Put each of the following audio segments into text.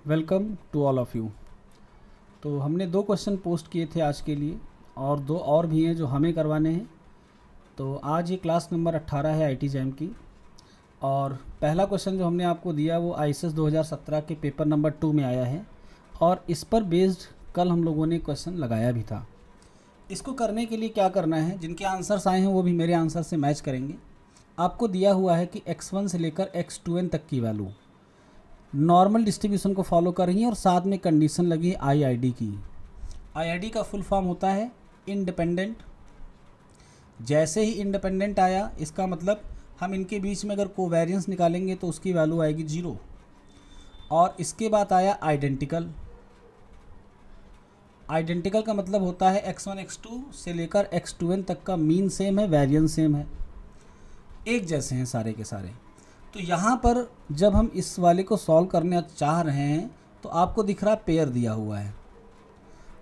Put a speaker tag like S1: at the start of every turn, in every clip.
S1: Welcome to all of you. तो हमने 2 question post किए थे आज के लिए और 2 और भी हैं जो हमें करवाने हैं। तो आज ये क्लास नंबर 18 है आईटी जैम की। और पहला क्वेश्चन जो हमने आपको दिया वो आईसीएस 2017 के पेपर नंबर 2 में आया है और इस पर बेस्ड कल हम लोगों ने क्वेश्चन लगाया भी था। इसको करने के लिए क्या करना है, जिनके आंसर्स आए हैं वो भी मेरे आंसर से मैच करेंगे। आपको दिया हुआ है कि x1 से लेकर x2n तक की वैल्यू नॉर्मल डिस्ट्रीब्यूशन को फॉलो कर रही है और साथ में कंडीशन लगी है आईआईडी की। आईआईडी का फुल फॉर्म होता है इंडिपेंडेंट। जैसे ही इंडिपेंडेंट आया इसका मतलब हम इनके बीच में अगर कोवेरियंस निकालेंगे तो उसकी वैल्यू आएगी 0। और इसके बाद आया आइडेंटिकल। आइडेंटिकल का मतलब होता है x1 x2 से लेकर x2n तक का मीन सेम है, वेरिएंस सेम है, एक जैसे हैं सारे के सारे। तो यहाँ पर जब हम इस वाले को सॉल्व करने चाह रहे हैं तो आपको दिख रहा है पेयर दिया हुआ है,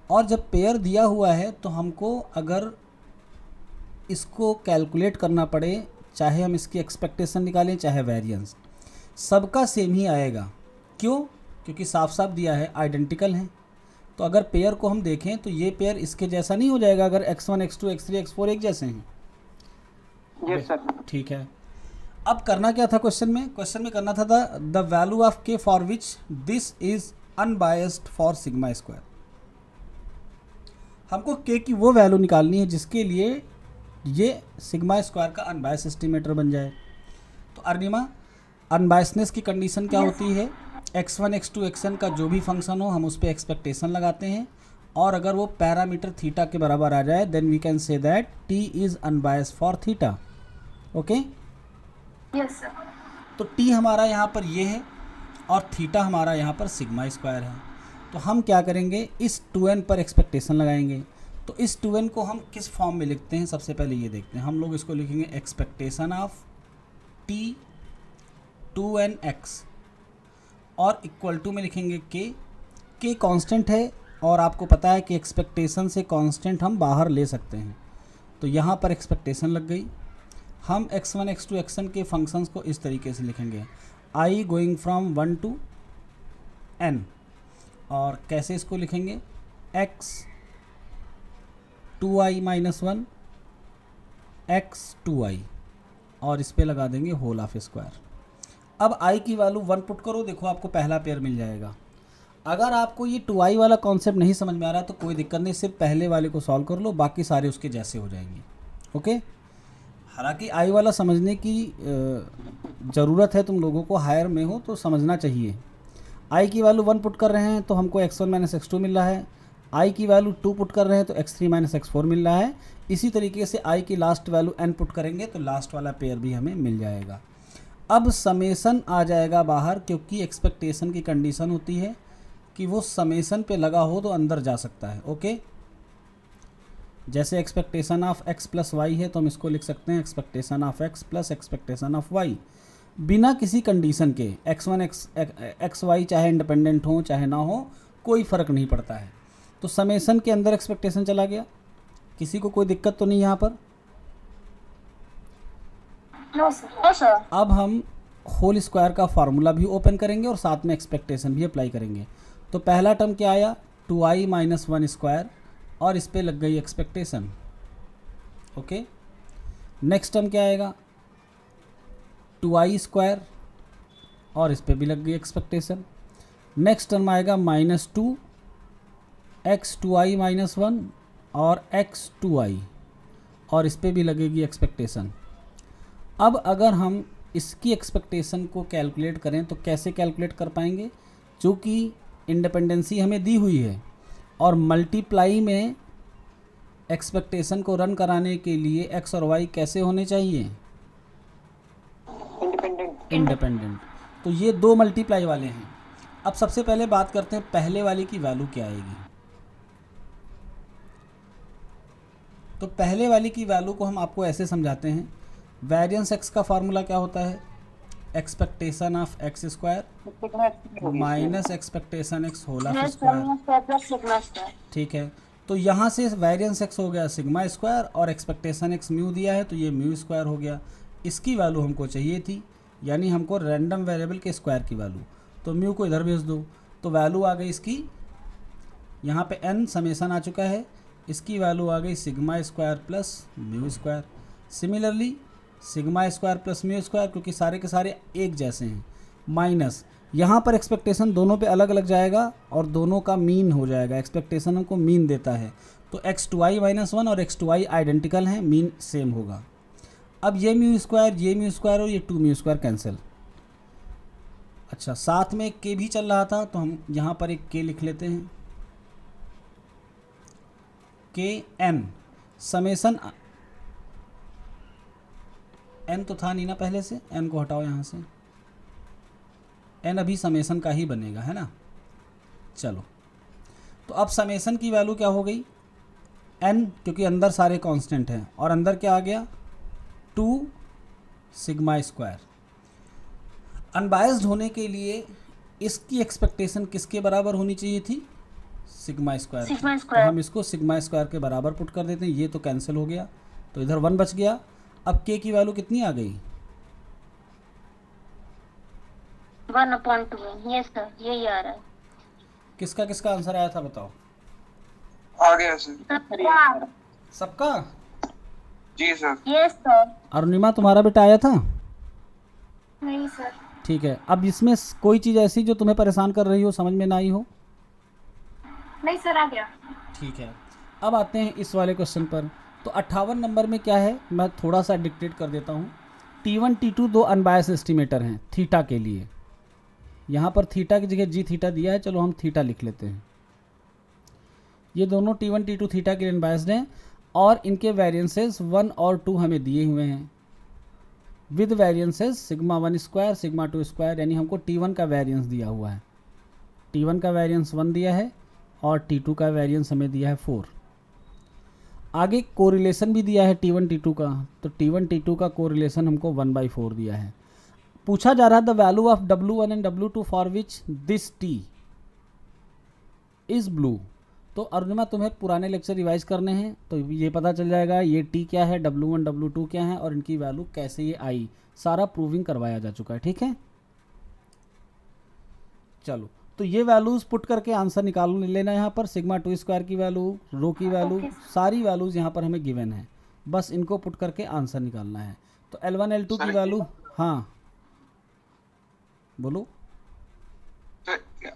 S1: और जब पेयर दिया हुआ है तो हमको अगर इसको कैलकुलेट करना पड़े, चाहे हम इसकी एक्सपेक्टेशन निकालें चाहे वेरिएंस, सबका सेम ही आएगा। क्यों? क्योंकि साफ साफ दिया है आइडेंटिकल है। तो अगर पेयर को हम देखें तो ये पेयर इसके जैसा नहीं हो जाएगा अगर x1 x2 x3 x4 एक जैसे हैं।
S2: Yes sir.
S1: ठीक है। अब करना क्या था क्वेश्चन में करना था द वैल्यू ऑफ के for which this is unbiased for sigma square. हमको के की वो वैल्यू निकालनी है जिसके लिए ये सिग्मा स्क्वायर का अनबायस एस्टिमेटर बन जाए। तो अर्निमा, अनबायसनेस की कंडीशन क्या होती है? x1 x2 xn का जो भी फंक्शन हो हम उस पर एक्सपेक्टेशन लगाते हैं, और अगर वो पैरामीटर थीटा के बराबर आ जाए then we can say that t is unbiased for theta. Okay,
S2: yes sir.
S1: तो t हमारा यहाँ पर ये है और थीटा हमारा यहाँ पर सिग्मा स्क्वायर है। तो हम क्या करेंगे, इस 2n पर एक्सपेक्टेशन लगाएंगे। तो इस 2n को हम किस फॉर्म में लिखते हैं सबसे पहले ये देखते हैं। हम लोग इसको लिखेंगे एक्सपेक्टेशन ऑफ t 2nx और इक्वल टू में लिखेंगे k कांस्टेंट है और आपको पता है कि एक्सपेक्टेशन से कांस्टेंट हम बाहर ले सकते हैं। तो यहाँ पर एक्सपेक्टेशन लग गई। हम x1 x2 xn के फंक्शंस को इस तरीके से लिखेंगे, i going from 1 to n। और कैसे इसको लिखेंगे, x 2i minus 1 x 2i और इस पे लगा देंगे होल ऑफ स्क्वायर। अब i की वैल्यू 1 पुट करो, देखो आपको पहला पेयर मिल जाएगा। अगर आपको ये 2i वाला कॉन्सेप्ट नहीं समझ में आ रहा तो कोई दिक्कत नहीं, सिर्फ पहले वाले को सॉल्व कर लो, बाकी सारे उसके जैसे हो जाएंगे। ओके, हालांकि आई वाला समझने की ज़रूरत है, तुम लोगों को हायर में हो तो समझना चाहिए। आई की वैल्यू 1 पुट कर रहे हैं तो हमको x1 माइनस x2 मिल रहा है। आई की वैल्यू 2 पुट कर रहे हैं तो x3 माइनस x4 मिल रहा है। इसी तरीके से आई की लास्ट वैल्यू n पुट करेंगे तो लास्ट वाला पेयर भी हमें मिल जाएगा। अब समेसन आ जाएगा बाहर, क्योंकि एक्सपेक्टेशन की कंडीशन होती है कि वो समेसन पे लगा हो तो अंदर जा सकता है। ओके, जैसे expectation of x plus y है तो हम इसको लिख सकते हैं expectation of x plus expectation of y, बिना किसी कंडीशन के। x1 एक्स वाई चाहे इंडिपेंडेंट हो चाहे ना हो कोई फ़र्क नहीं पड़ता है। तो समेसन के अंदर एक्सपेक्टेशन चला गया, किसी को कोई दिक्कत तो नहीं यहाँ पर?
S2: No sir.
S1: अब हम होल स्क्वायर का फार्मूला भी ओपन करेंगे और साथ में एक्सपेक्टेशन भी अप्लाई करेंगे। तो पहला टर्म क्या आया, 2i माइनस 1 स्क्वायर और इस पे लग गई एक्सपेक्टेशन। ओके, नेक्स्ट टर्म क्या आएगा, 2i स्क्वायर और इस पे भी लग गई एक्सपेक्टेशन। नेक्स्ट टर्म आएगा माइनस 2 x 2i माइनस 1 और x 2i और इस पे भी लगेगी एक्सपेक्टेशन। अब अगर हम इसकी एक्सपेक्टेशन को कैलकुलेट करें तो कैसे कैलकुलेट कर पाएंगे, चूँकि इंडिपेंडेंसी हमें दी हुई है और मल्टीप्लाई में एक्सपेक्टेशन को रन कराने के लिए x और y कैसे होने चाहिए, इंडिपेंडेंट। तो ये 2 मल्टीप्लाई वाले हैं। अब सबसे पहले बात करते हैं पहले वाले की वैल्यू क्या आएगी। तो पहले वाले की वैल्यू को हम आपको ऐसे समझाते हैं, वेरिएंस x का फार्मूला क्या होता है, expectation of x square minus expectation x whole of square. ठीक है, तो यहाँ से वेरिएंस x हो गया सिग्मा स्क्वायर और एक्सपेक्टेशन x म्यू दिया है तो ये म्यू स्क्वायर हो गया। इसकी वैल्यू हमको चाहिए थी, यानी हमको रैंडम वेरिएबल के स्क्वायर की वैल्यू, तो म्यू को इधर भेज दो। तो वैल्यू आ गई इसकी, यहाँ पे n समेसन आ चुका है, इसकी वैल्यू आ गई sigma square plus mu square. Similarly sigma square plus mu square, क्योंकि सारे के सारे एक जैसे हैं, माइनस यहाँ पर एक्सपेक्टेशन दोनों पे अलग अलग जाएगा और दोनों का मीन हो जाएगा, एक्सपेक्टेशन हमको मीन देता है। तो x2i माइनस 1 और x2i आइडेंटिकल हैं, मीन सेम होगा। अब ये म्यू स्क्वायर और ये 2 म्यू स्क्वायर कैंसिल। अच्छा, साथ में एक k भी चल रहा था, तो हम यहाँ पर एक k लिख लेते हैं, k n समेसन n तो था नहीं ना पहले से, n को हटाओ यहाँ से, n अभी समेसन का ही बनेगा, है ना। चलो, तो अब समेसन की वैल्यू क्या हो गई, n, क्योंकि अंदर सारे कांस्टेंट हैं, और अंदर क्या आ गया 2 सिग्मा स्क्वायर। अनबायस्ड होने के लिए इसकी एक्सपेक्टेशन किसके बराबर होनी चाहिए थी, सिग्मा स्क्वायर। तो हम इसको सिग्मा स्क्वायर के बराबर पुट कर देते हैं, ये तो कैंसिल हो गया, तो इधर 1 बच गया। अब k की वैल्यू कितनी आ गई,
S2: 1/2। यस सर, यही आ रहा है।
S1: किसका किसका आंसर आया था बताओ,
S3: आ गया सर।
S1: सबका।
S3: जी सर।
S2: Yes sir.
S1: अरुणिमा तुम्हारा बेटा आया था,
S2: नहीं सर।
S1: ठीक है। अब इसमें कोई चीज़ ऐसी जो तुम्हें परेशान कर रही हो, समझ में ना आई हो,
S2: नहीं सर, आ गया।
S1: ठीक है। अब आते हैं इस वाले क्वेश्चन पर। तो 58 नंबर में क्या है, मैं थोड़ा सा डिक्टेट कर देता हूँ। T1 T2 दो अनबायस एस्टिमेटर हैं थीटा के लिए, यहाँ पर थीटा की जगह जी थीटा दिया है, चलो हम थीटा लिख लेते हैं। ये दोनों T1 T2 थीटा के लिए अनबायस्ड हैं और इनके वेरिएंसेस 1 और 2 हमें दिए हुए हैं with variances sigma 1 square sigma 2 square, यानी हमको T1 का वेरिएंस दिया हुआ है, T1 का वेरिएंस 1 दिया है और T2 का वेरिएंस हमें दिया है 4। आगे कोरिलेशन भी दिया है T1 T2 का, तो T1 T2 का कोरिलेशन हमको 1/4 दिया है। पूछा जा रहा है the value of W1 and W2 for which this T is blue. तो अरुणिमा तुम्हें पुराने लेक्चर रिवाइज करने हैं, तो ये पता चल जाएगा ये T क्या है, W1 W2 क्या है और इनकी वैल्यू कैसे ये आई, सारा प्रूविंग करवाया जा चुका है, ठीक है। चलो, तो ये वैल्यूज़ पुट करके आंसर निकाल लेना। यहाँ पर सिग्मा 2 स्क्वायर की वैल्यू, रो की वैल्यू, सारी वैल्यूज़ यहाँ पर हमें गिवन है, बस इनको पुट करके आंसर निकालना है। तो L1 L2 की वैल्यू, हाँ बोलो।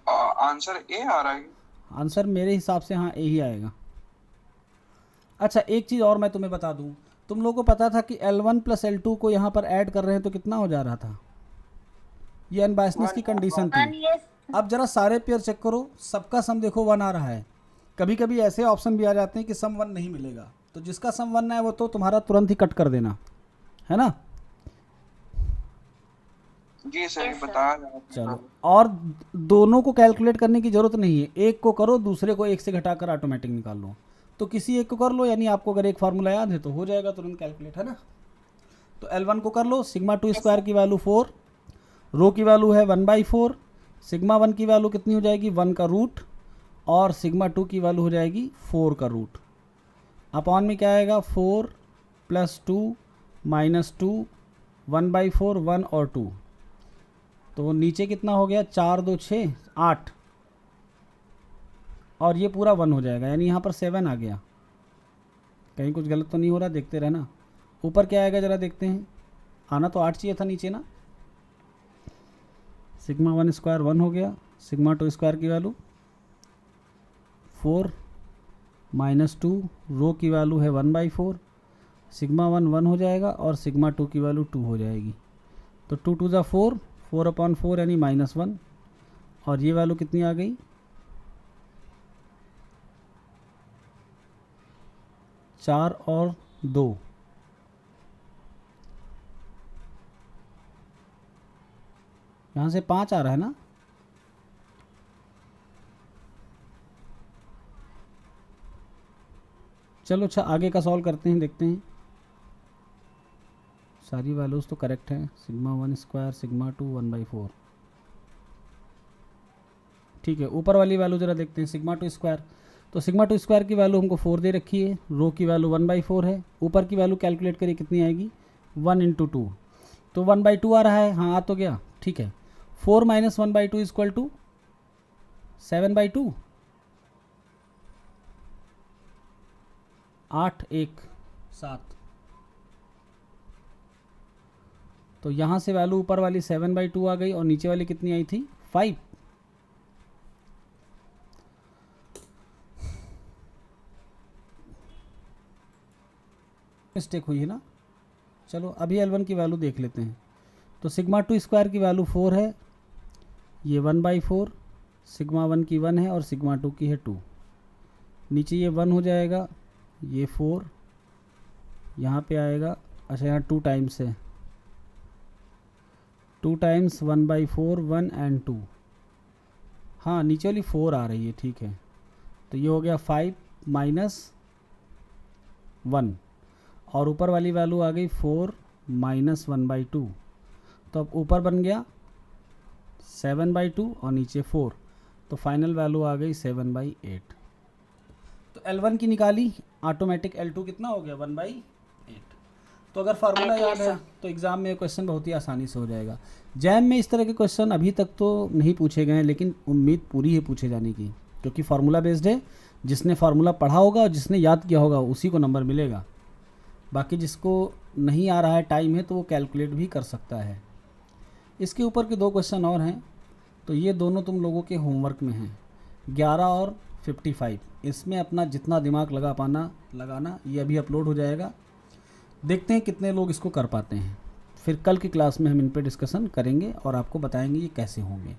S3: आंसर ए आ रहा है।
S1: आंसर मेरे हिसाब से हाँ ए ही आएगा। अच्छा, एक चीज़ और मैं तुम्हें बता दूं, तुम लोगों को पता था कि L1 प्लस L2 को यहाँ पर ऐड कर रहे हैं तो कितना हो जा रहा था, ये अनबायसनेस की कंडीशन थी। अब जरा सारे पेयर चेक करो, सबका सम देखो 1 आ रहा है। कभी कभी ऐसे ऑप्शन भी आ जाते हैं कि सम 1 नहीं मिलेगा, तो जिसका सम 1 है वो तो तुम्हारा तुरंत ही कट कर देना, है ना।
S3: जी सर, बताया।
S1: चलो, और दोनों को कैलकुलेट करने की ज़रूरत नहीं है, एक को करो दूसरे को एक से घटाकर ऑटोमेटिक निकाल लो। तो किसी एक को कर लो, यानी आपको अगर एक फार्मूला याद है तो हो जाएगा तुरंत कैलकुलेट, है ना। तो L1 को कर लो, सिग्मा 2 स्क्वायर की वैल्यू 4, रो की वैल्यू है 1/4, सिग्मा 1 की वैल्यू कितनी हो जाएगी 1 का रूट, और सिग्मा 2 की वैल्यू हो जाएगी 4 का रूट। अपॉन में क्या आएगा 4 + 2 - 2 1/4 1 और 2, तो नीचे कितना हो गया 4 2 6 8, और ये पूरा 1 हो जाएगा, यानी यहाँ पर 7 आ गया। कहीं कुछ गलत तो नहीं हो रहा, देखते रहना। ऊपर क्या आएगा ज़रा देखते हैं, आना तो 8 चाहिए था नीचे ना। सिग्मा 1 स्क्वायर 1 हो गया, सिग्मा 2 स्क्वायर की वैल्यू 4 - 2, रो की वैल्यू है 1/4, सिग्मा 1 1 हो जाएगा और सिग्मा 2 की वैल्यू 2 हो जाएगी। तो 2 2 ज़ा 4, 4/4 यानी -1, और ये वैल्यू कितनी आ गई 4 और 2, यहाँ से 5 आ रहा है ना। चलो अच्छा, आगे का सॉल्व करते हैं, देखते हैं। सारी वैल्यूज़ तो करेक्ट हैं, सिग्मा 1 स्क्वायर सिग्मा 2 1/4, ठीक है। ऊपर वाली वैल्यू ज़रा देखते हैं, सिग्मा 2 स्क्वायर, तो सिग्मा 2 स्क्वायर की वैल्यू हमको 4 दे रखी है, रो की वैल्यू 1/4 है, ऊपर की वैल्यू कैलकुलेट करिए कितनी आएगी 1 × 2, तो 1/2 आ रहा है, हाँ आ तो गया, ठीक है। 4 - 1/2 = 7/2, 8 1 7। तो यहाँ से वैल्यू ऊपर वाली 7/2 आ गई और नीचे वाली कितनी आई थी 5। मिस्टेक हुई है ना। चलो अभी L1 की वैल्यू देख लेते हैं। तो सिग्मा 2 स्क्वायर की वैल्यू 4 है, ये 1/4, सिग्मा 1 की 1 है और सिग्मा 2 की है 2। नीचे ये 1 हो जाएगा, ये 4 यहाँ पे आएगा। अच्छा यहाँ 2 टाइम्स है, 2 टाइम्स 1/4, 1 एंड 2। हाँ नीचे वाली 4 आ रही है, ठीक है। तो ये हो गया 5 माइनस 1 और ऊपर वाली वैल्यू आ गई 4 माइनस 1/2। तो अब ऊपर बन गया 7/2 और नीचे 4, तो फाइनल वैल्यू आ गई 7/8। तो L1 की निकाली, ऑटोमेटिक L2 कितना हो गया 1/8। तो अगर फार्मूला याद है तो एग्ज़ाम में क्वेश्चन बहुत ही आसानी से हो जाएगा। जैम में इस तरह के क्वेश्चन अभी तक तो नहीं पूछे गए हैं, लेकिन उम्मीद पूरी है पूछे जाने की, क्योंकि फार्मूला बेस्ड है। जिसने फार्मूला पढ़ा होगा और जिसने याद किया होगा उसी को नंबर मिलेगा। बाकी जिसको नहीं आ रहा है, टाइम है, तो वो कैलकुलेट भी कर सकता है। इसके ऊपर के 2 क्वेश्चन और हैं, तो ये दोनों तुम लोगों के होमवर्क में हैं, 11 और 55। इसमें अपना जितना दिमाग लगाना ये अभी अपलोड हो जाएगा। देखते हैं कितने लोग इसको कर पाते हैं। फिर कल की क्लास में हम इन पे डिस्कशन करेंगे और आपको बताएंगे ये कैसे होंगे।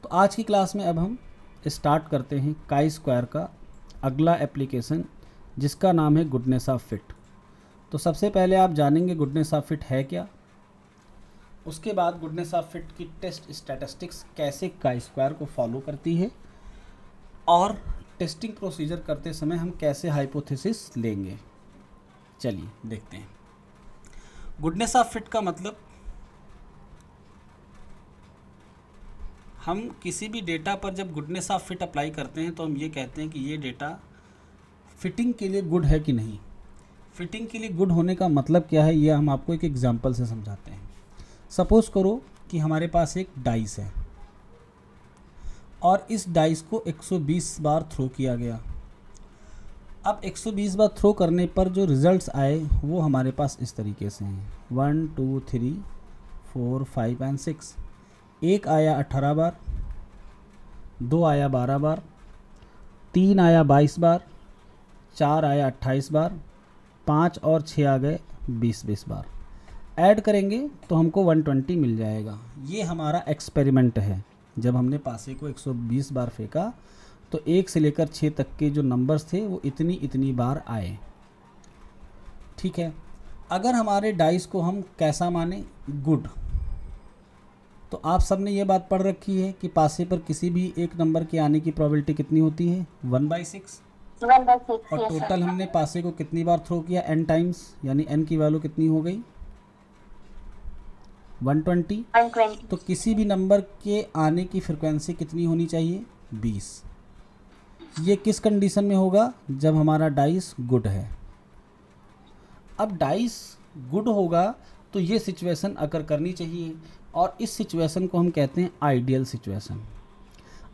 S1: तो आज की क्लास में अब हम स्टार्ट करते हैं काई स्क्वायर का अगला एप्लीकेशन, जिसका नाम है गुडनेस ऑफ फिट। तो सबसे पहले आप जानेंगे गुडनेस ऑफ फिट है क्या, उसके बाद गुडनेस ऑफ फिट की टेस्ट स्टैटिस्टिक्स कैसे काई स्क्वायर को फॉलो करती है, और टेस्टिंग प्रोसीजर करते समय हम कैसे हाइपोथेसिस लेंगे। चलिए देखते हैं। गुडनेस ऑफ फिट का मतलब, हम किसी भी डेटा पर जब गुडनेस ऑफ फिट अप्लाई करते हैं तो हम ये कहते हैं कि ये डेटा फिटिंग के लिए गुड है कि नहीं। फिटिंग के लिए गुड होने का मतलब क्या है, ये हम आपको एक एग्जांपल से समझाते हैं। सपोज़ करो कि हमारे पास एक डाइस है और इस डाइस को 120 बार थ्रो किया गया। अब 120 बार थ्रो करने पर जो रिज़ल्ट्स आए वो हमारे पास इस तरीके से हैं, 1 2 3 4 5 एंड 6। एक आया 18 बार, 2 आया 12 बार, 3 आया 22 बार, 4 आया 28 बार, 5 और 6 आ गए 20 बार। ऐड करेंगे तो हमको 120 मिल जाएगा। ये हमारा एक्सपेरिमेंट है। जब हमने पासे को 120 बार फेंका तो 1 से लेकर 6 तक के जो नंबर्स थे वो इतनी बार आए। ठीक है, अगर हमारे डाइस को हम कैसा माने, गुड, तो आप सबने ये बात पढ़ रखी है कि पासे पर किसी भी एक नंबर के आने की प्रोबेबिलिटी कितनी होती है 1/6। और टोटल हमने पासे को कितनी बार थ्रो किया, n टाइम्स, यानी n की वैल्यू कितनी हो गई 120। तो किसी भी नंबर के आने की फ्रिक्वेंसी कितनी होनी चाहिए 20। ये किस कंडीशन में होगा, जब हमारा डाइस गुड है। अब डाइस गुड होगा तो ये सिचुएशन अकर करनी चाहिए, और इस सिचुएशन को हम कहते हैं ideal situation.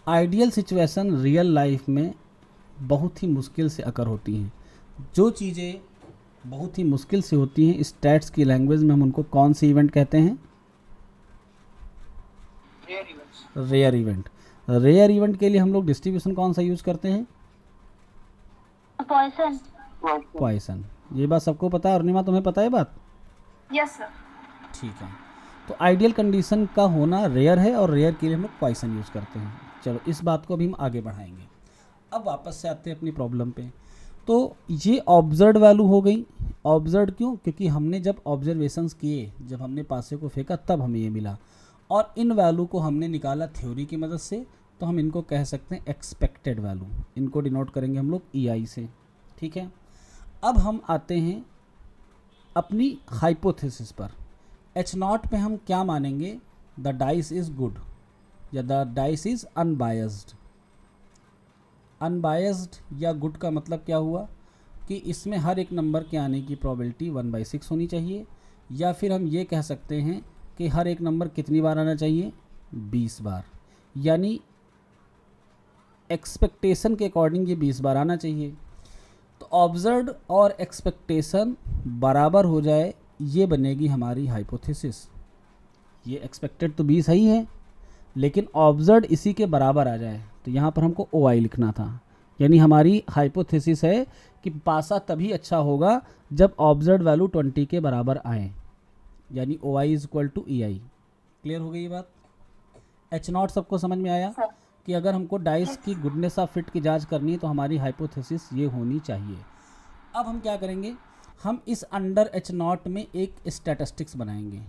S1: Ideal situation real life में बहुत ही मुश्किल से अकर होती हैं। जो चीज़ें बहुत ही मुश्किल से होती हैं, स्टैट्स की लैंग्वेज में हम उनको कौन सी इवेंट कहते हैं, रेयर इवेंट। रेयर इवेंट के लिए हम लोग डिस्ट्रीब्यूशन कौन सा यूज़ करते हैं, पॉइसन। ये बात सबको पता है। अरुणिमा तुम्हें पता है बात?
S2: Yes sir.
S1: ठीक है, तो आइडियल कंडीशन का होना रेयर है और रेयर के लिए हम लोग पॉइसन यूज़ करते हैं। चलो इस बात को भी हम आगे बढ़ाएंगे। अब वापस से आते हैं अपनी प्रॉब्लम पे। तो ये ऑब्जर्व वैल्यू हो गई। ऑब्जर्व क्यों? क्योंकि हमने जब ऑब्जर्वेशंस किए, जब हमने पासे को फेंका तब हमें ये मिला, और इन वैल्यू को हमने निकाला थ्योरी की मदद से। तो हम इनको कह सकते हैं एक्सपेक्टेड वैल्यू। इनको डिनोट करेंगे हम लोग EI से। ठीक है, अब हम आते हैं अपनी हाइपोथेसिस पर। H0 पे हम क्या मानेंगे, द डाइस इज़ गुड या the dice is unbiased. Unbiased या गुड का मतलब क्या हुआ कि इसमें हर एक नंबर के आने की प्रोबेबिलिटी 1/6 होनी चाहिए, या फिर हम ये कह सकते हैं कि हर एक नंबर कितनी बार आना चाहिए 20 बार। यानी एक्सपेक्टेशन के अकॉर्डिंग ये 20 बार आना चाहिए। तो ऑब्जर्व्ड और एक्सपेक्टेशन बराबर हो जाए, ये बनेगी हमारी हाइपोथेसिस। ये एक्सपेक्टेड तो 20 ही है, लेकिन ऑब्जर्व्ड इसी के बराबर आ जाए, तो यहाँ पर हमको ओ आई लिखना था। यानी हमारी हाइपोथेसिस है कि पासा तभी अच्छा होगा जब ऑब्जर्व्ड वैल्यू 20 के बराबर आए, यानी O I is equal to E I. Clear हो गई ये बात? एच नॉट सबको समझ में आया कि अगर हमको डाइस की गुडनेस ऑफ फिट की जांच करनी है तो हमारी हाइपोथेसिस ये होनी चाहिए। अब हम क्या करेंगे, हम इस अंडर एच नॉट में एक स्टैटिस्टिक्स बनाएंगे,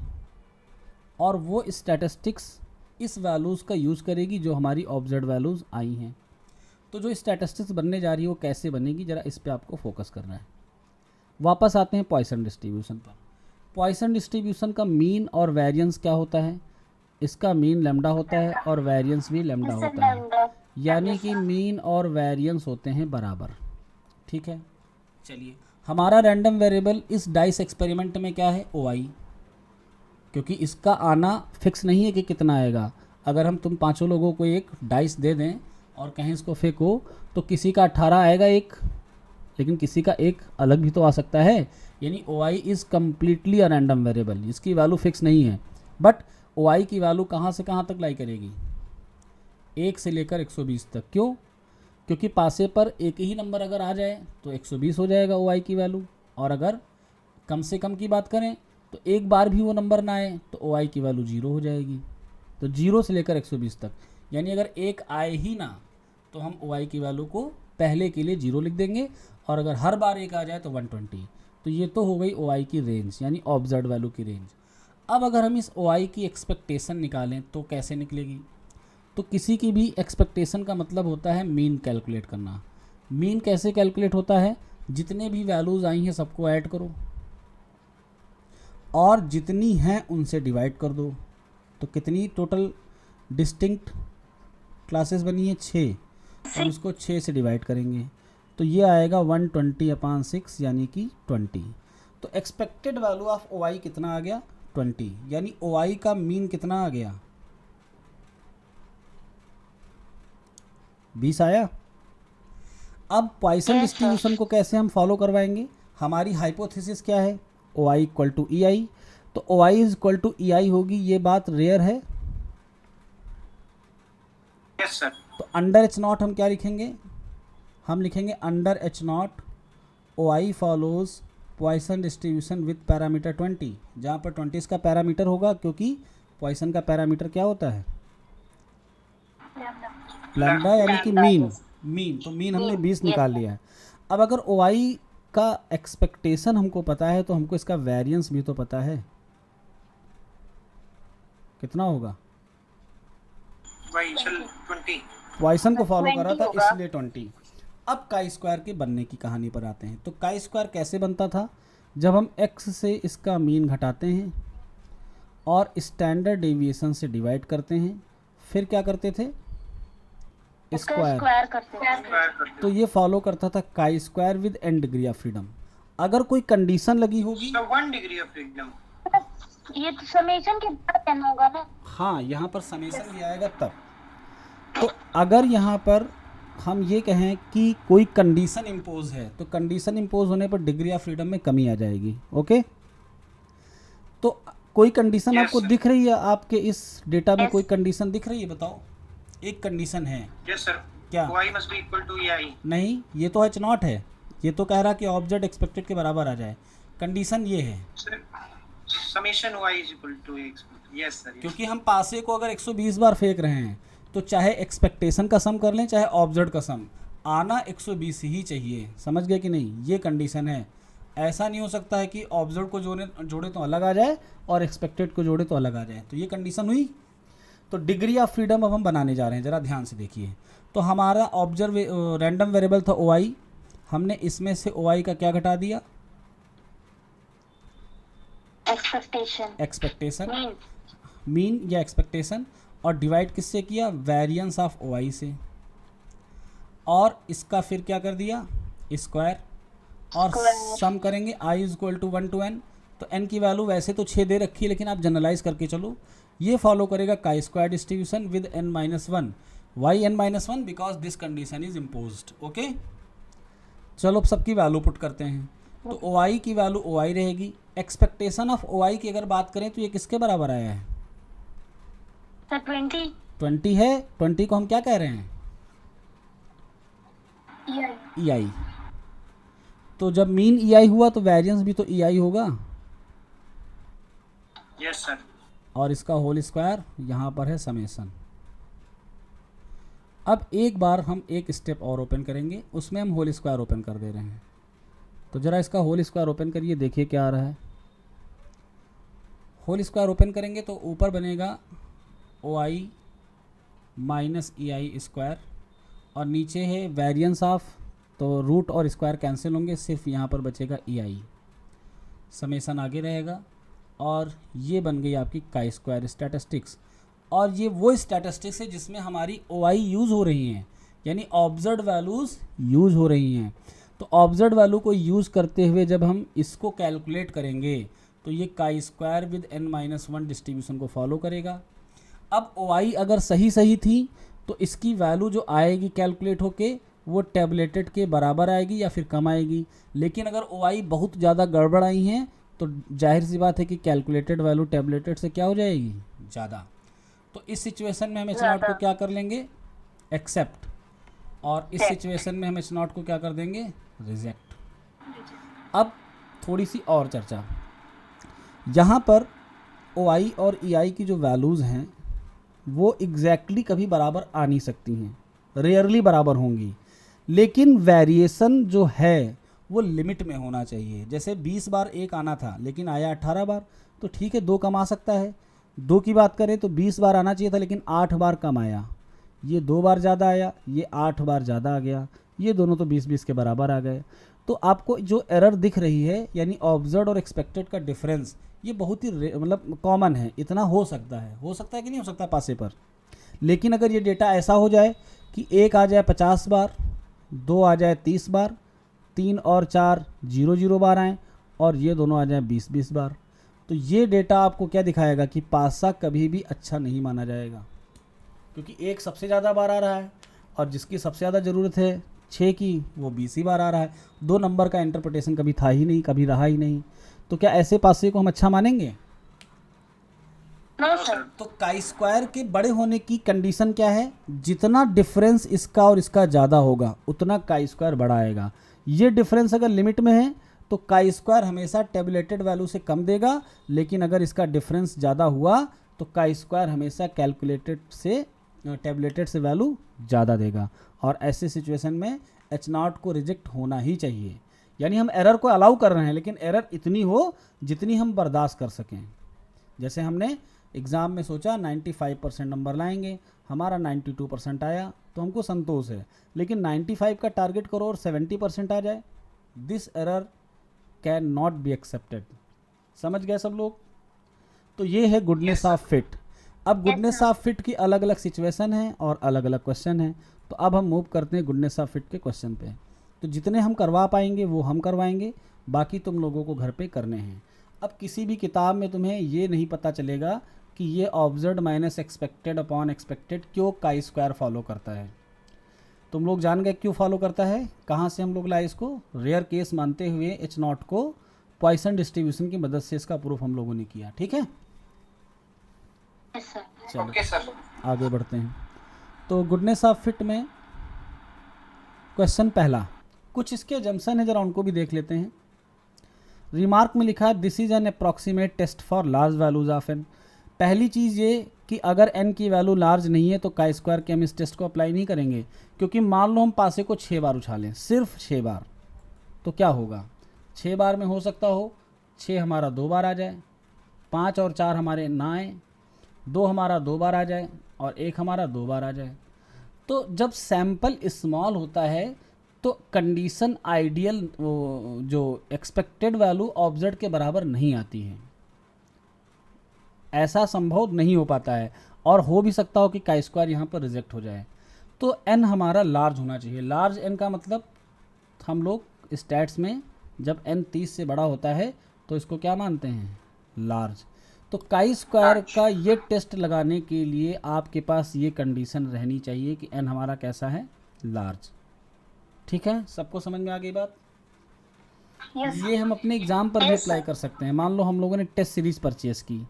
S1: और वो स्टैटिस्टिक्स इस वैल्यूज़ का यूज़ करेगी जो हमारी ऑब्जर्व वैल्यूज़ आई हैं। तो जो स्टैटिस्टिक्स बनने जा रही है वो कैसे बनेगी, ज़रा इस पे आपको फोकस करना है। वापस आते हैं पॉइसन डिस्ट्रीब्यूशन पर। पॉइसन डिस्ट्रीब्यूशन का मीन और वेरिएंस क्या होता है? इसका मीन लैम्डा होता है और वेरिएंस भी लैम्डा होता है, यानी कि मीन और वेरिएंस होते हैं बराबर। ठीक है, चलिए हमारा रैंडम वेरिएबल इस डाइस एक्सपेरिमेंट में क्या है? ओ आई, क्योंकि इसका आना फिक्स नहीं है कि कितना आएगा। अगर हम तुम पांचों लोगों को एक डाइस दे दें और कहीं इसको फेंको तो किसी का 18 आएगा एक, लेकिन किसी का एक अलग भी तो आ सकता है। यानी O I is completely a random variable, इसकी वैल्यू फिक्स नहीं है। बट ओ आई की वैल्यू कहाँ से कहाँ तक लाई करेगी? 1 से लेकर 120 तक। क्यों? क्योंकि पासे पर एक ही नंबर अगर आ जाए तो 120 हो जाएगा ओ आई की वैल्यू, और अगर कम से कम की बात करें तो एक बार भी वो नंबर ना आए तो ओ आई की वैल्यू 0 हो जाएगी। तो 0 से लेकर 120 तक, यानी अगर एक आए ही ना तो हम ओ आई की वैल्यू को पहले के लिए 0 लिख देंगे, और अगर हर बार एक आ जाए तो 120। तो ये तो हो गई ओ आई की रेंज, यानी ऑब्जर्व वैल्यू की रेंज। अब अगर हम इस ओ आई की एक्सपेक्टेशन निकालें तो कैसे निकलेगी? तो किसी की भी एक्सपेक्टेशन का मतलब होता है मीन कैलकुलेट करना। मीन कैसे कैलकुलेट होता है? जितने भी वैल्यूज़ आई हैं सबको ऐड करो और जितनी हैं उनसे डिवाइड कर दो। तो कितनी टोटल डिस्टिंक्ट क्लासेस बनी है? 6, और उसको 6 से डिवाइड करेंगे तो ये आएगा 120/6 यानी कि 20। तो एक्सपेक्टेड वैल्यू ऑफ ओ आई कितना आ गया? 20। यानी ओ आई का मीन कितना आ गया? 20 आया। अब पॉइसन डिस्ट्रीब्यूशन को कैसे हम फॉलो करवाएंगे? हमारी हाइपोथेसिस क्या है? O I equal to E I. तो O I is equal to E I होगी, ये बात रेयर है।
S3: Yes sir.
S1: तो अंडर एच नॉट हम क्या लिखेंगे? हम लिखेंगे under H not O I follows Poisson distribution with parameter 20, जहाँ पर 20 इसका पैरामीटर होगा, क्योंकि पॉइसन का पैरामीटर क्या होता है? लैम्डा, यानी कि मीन। तो मीन हमने 20 निकाल लिया है। अब अगर ओ आई का एक्सपेक्टेशन हमको पता है तो हमको इसका वेरिएंस भी तो पता है, कितना होगा? पॉइसन को फॉलो करा था इसलिए 20। अब काई स्क्वायर के बनने की कहानी पर आते हैं। तो काई स्क्वायर कैसे बनता था? जब हम x से इसका मीन घटाते हैं और स्टैंडर्ड डेविएशन से डिवाइड करते हैं, फिर क्या करते थे? स्क्वायर करते थे। तो ये फॉलो करता था chi square with n degree of freedom. अगर कोई कंडीशन लगी होगी,
S3: 1 डिग्री ऑफ फ्रीडम,
S2: ये तो समेशन के बाद n होगा ना?
S1: हाँ, यहाँ पर समेशन भी आएगा तब। तो अगर यहाँ पर हम ये कहें कि कोई कंडीशन इम्पोज है, तो कंडीशन इम्पोज होने पर डिग्री ऑफ फ्रीडम में कमी आ जाएगी। ओके, तो कोई कंडीशन आपको दिख रही है? आपके इस डेटा में कोई कंडीशन दिख रही है? बताओ, एक कंडीशन है।
S3: Yes sir.
S1: क्या?
S3: y must be equal to ei।
S1: नहीं, ये तो एच नॉट है। ये तो कह रहा कि ऑब्जेक्ट एक्सपेक्टेड के बराबर आ जाए। कंडीशन ये है
S3: summation y is equal to x। Yes sir.
S1: क्योंकि हम पासे को अगर 120 बार फेंक रहे हैं तो चाहे एक्सपेक्टेशन का सम कर लें चाहे ऑब्जर्व का सम, आना 120 ही चाहिए। समझ गए कि नहीं? ये कंडीशन है। ऐसा नहीं हो सकता है कि ऑब्जर्व को जोड़े तो अलग आ जाए और एक्सपेक्टेड को जोड़े तो अलग आ जाए। तो ये कंडीशन हुई। तो डिग्री ऑफ फ्रीडम अब हम बनाने जा रहे हैं, ज़रा ध्यान से देखिए। तो हमारा ऑब्जर्व रैंडम वेरिएबल था ओ आई, हमने इसमें से ओ आई का क्या घटा दिया? एक्सपेक्टेशन, मीन या एक्सपेक्टेशन, और डिवाइड किससे किया? वेरिएंस ऑफ ओ आई से, और इसका फिर क्या कर दिया? स्क्वायर, और सम करेंगे i is equal to 1 to n। तो n की वैल्यू वैसे तो 6 दे रखी है, लेकिन आप जनरलाइज करके चलो, ये फॉलो करेगा chi square distribution with n-1, yn-1 because this condition is imposed. Okay, चलो अब सबकी वैल्यू पुट करते हैं। तो ओ आई की वैल्यू ओ आई रहेगी। एक्सपेक्टेशन ऑफ ओ आई की अगर बात करें तो ये किसके बराबर आया है?
S2: सर 20
S1: 20 है। 20 को हम क्या कह रहे हैं? ई आई। तो जब मीन ई आई हुआ तो वेरिएंस भी तो ई आई होगा,
S3: Yes, sir.
S1: और इसका होल स्क्वायर यहाँ पर है समेसन। अब एक बार हम एक स्टेप और ओपन करेंगे, उसमें हम होल स्क्वायर ओपन कर दे रहे हैं। तो ज़रा इसका होल स्क्वायर ओपन करिए, देखिए क्या आ रहा है। होल स्क्वायर ओपन करेंगे तो ऊपर बनेगा ओ आई माइनस ई आई स्क्वायर, और नीचे है वेरिएंस ऑफ, तो रूट और स्क्वायर कैंसिल होंगे, सिर्फ यहाँ पर बचेगा ई आई। समेसन आगे रहेगा, और ये बन गई आपकी काई स्क्वायर स्टैटिस्टिक्स। और ये वो स्टैटिस्टिक्स है जिसमें हमारी ओ आई यूज़ हो रही हैं, यानी ऑब्जर्व वैल्यूज़ यूज़ हो रही हैं। तो ऑब्जर्व वैल्यू को यूज़ करते हुए जब हम इसको कैलकुलेट करेंगे तो ये chi square with n-1 distribution को फॉलो करेगा। अब ओ आई अगर सही सही थी तो इसकी वैल्यू जो आएगी कैलकुलेट होके वो टेबलेटेड के बराबर आएगी या फिर कम आएगी। लेकिन अगर ओ आई बहुत ज़्यादा गड़बड़ आई हैं तो जाहिर सी बात है कि कैलकुलेटेड वैल्यू टेबलेटेड से क्या हो जाएगी? ज़्यादा। तो इस सिचुएशन में हम एच नॉट को क्या कर लेंगे? एक्सेप्ट। और इस सिचुएशन में हम एच नॉट को क्या कर देंगे? रिजेक्ट। अब थोड़ी सी और चर्चा। यहाँ पर ओ आई और ई आई की जो वैल्यूज़ हैं वो एग्जैक्टली कभी बराबर आ नहीं सकती हैं, रेयरली बराबर होंगी। लेकिन वेरिएशन जो है वो लिमिट में होना चाहिए। जैसे 20 बार एक आना था लेकिन आया 18 बार, तो ठीक है 2 कम आ सकता है। 2 की बात करें तो 20 बार आना चाहिए था लेकिन 8 बार कम आया। ये 2 बार ज़्यादा आया, ये 8 बार ज़्यादा आ गया, ये दोनों तो 20-20 के बराबर आ गए। तो आपको जो एरर दिख रही है यानी ऑब्जर्व और एक्सपेक्टेड का डिफरेंस, ये बहुत ही मतलब कॉमन है। इतना हो सकता है कि नहीं हो सकता पासे पर। लेकिन अगर ये डेटा ऐसा हो जाए कि 1 आ जाए 50 बार, 2 आ जाए 30 बार, 3 और 4 0-0 बार आएँ, और ये दोनों आ जाए 20-20 बार, तो ये डेटा आपको क्या दिखाएगा कि पासा कभी भी अच्छा नहीं माना जाएगा। क्योंकि एक सबसे ज़्यादा बार आ रहा है और जिसकी सबसे ज़्यादा ज़रूरत है 6 की, वो 20 ही बार आ रहा है। 2 नंबर का इंटरप्रिटेशन कभी था ही नहीं, कभी रहा ही नहीं। तो क्या ऐसे पासे को हम अच्छा मानेंगे?
S2: No sir.
S1: तो काई स्क्वायर के बड़े होने की कंडीशन क्या है? जितना डिफरेंस इसका और इसका ज़्यादा होगा उतना काई स्क्वायर बड़ा आएगा। ये डिफरेंस अगर लिमिट में है तो काई स्क्वायर हमेशा टेबलेटेड वैल्यू से कम देगा, लेकिन अगर इसका डिफरेंस ज़्यादा हुआ तो काई स्क्वायर हमेशा कैलकुलेटेड से टेबलेटेड से वैल्यू ज़्यादा देगा। और ऐसे सिचुएशन में एच नॉट को रिजेक्ट होना ही चाहिए। यानी हम एरर को अलाउ कर रहे हैं लेकिन एरर इतनी हो जितनी हम बर्दाश्त कर सकें। जैसे हमने एग्ज़ाम में सोचा 95% नंबर लाएंगे, हमारा 92% आया तो हमको संतोष है। लेकिन 95 का टारगेट करो और 70% आ जाए, this error can not be accepted. समझ गए सब लोग? तो ये है गुडनेस ऑफ फिट। अब गुडनेस ऑफ फिट की अलग अलग सिचुएशन है और अलग अलग क्वेश्चन है। तो अब हम मूव करते हैं गुडनेस ऑफ फिट के क्वेश्चन पे। तो जितने हम करवा पाएंगे वो हम करवाएंगे, बाकी तुम लोगों को घर पे करने हैं। अब किसी भी किताब में तुम्हें ये नहीं पता चलेगा कि ये observe minus expected upon expected क्यों काई स्क्वायर फॉलो करता है। तुम लोग जान गए क्यों फॉलो करता है, कहाँ से हम लोग लाए इसको? रेयर केस मानते हुए एच नॉट को पॉइसन डिस्ट्रीब्यूशन की मदद से इसका प्रूफ हम लोगों ने किया। ठीक है,
S2: यस सर।
S1: चलो
S3: ओके सर।
S1: आगे बढ़ते हैं। तो गुडनेस ऑफ फिट में क्वेश्चन पहला, कुछ इसके जम्सन है, जरा उनको भी देख लेते हैं। रिमार्क में लिखा है this is an approximate test for large values of N. पहली चीज़ ये कि अगर n की वैल्यू लार्ज नहीं है तो काई स्क्वायर के हम इस टेस्ट को अप्लाई नहीं करेंगे। क्योंकि मान लो हम पासे को 6 बार उछालें, सिर्फ 6 बार, तो क्या होगा? 6 बार में हो सकता हो 6 हमारा 2 बार आ जाए, 5 और 4 हमारे ना आए, 2 हमारा 2 बार आ जाए और 1 हमारा 2 बार आ जाए। तो जब सैंपल स्मॉल होता है तो कंडीशन आइडियल जो एक्सपेक्टेड वैल्यू ऑब्जर्व के बराबर नहीं आती है। ऐसा संभव नहीं हो पाता है, और हो भी सकता हो कि काई स्क्वायर यहाँ पर रिजेक्ट हो जाए। तो n हमारा लार्ज होना चाहिए। लार्ज n का मतलब हम लोग स्टैट्स में जब n 30 से बड़ा होता है तो इसको क्या मानते हैं? लार्ज। तो काई स्क्वायर का ये टेस्ट लगाने के लिए आपके पास ये कंडीशन रहनी चाहिए कि n हमारा कैसा है, लार्ज। ठीक है, सबको समझ में आ गई बात?
S2: यस
S1: ये हम अपने एग्ज़ाम पर भी
S2: Yes,
S1: अप्लाई
S2: sir.
S1: कर सकते हैं। मान लो हम लोगों ने टेस्ट सीरीज़ परचेज़ की,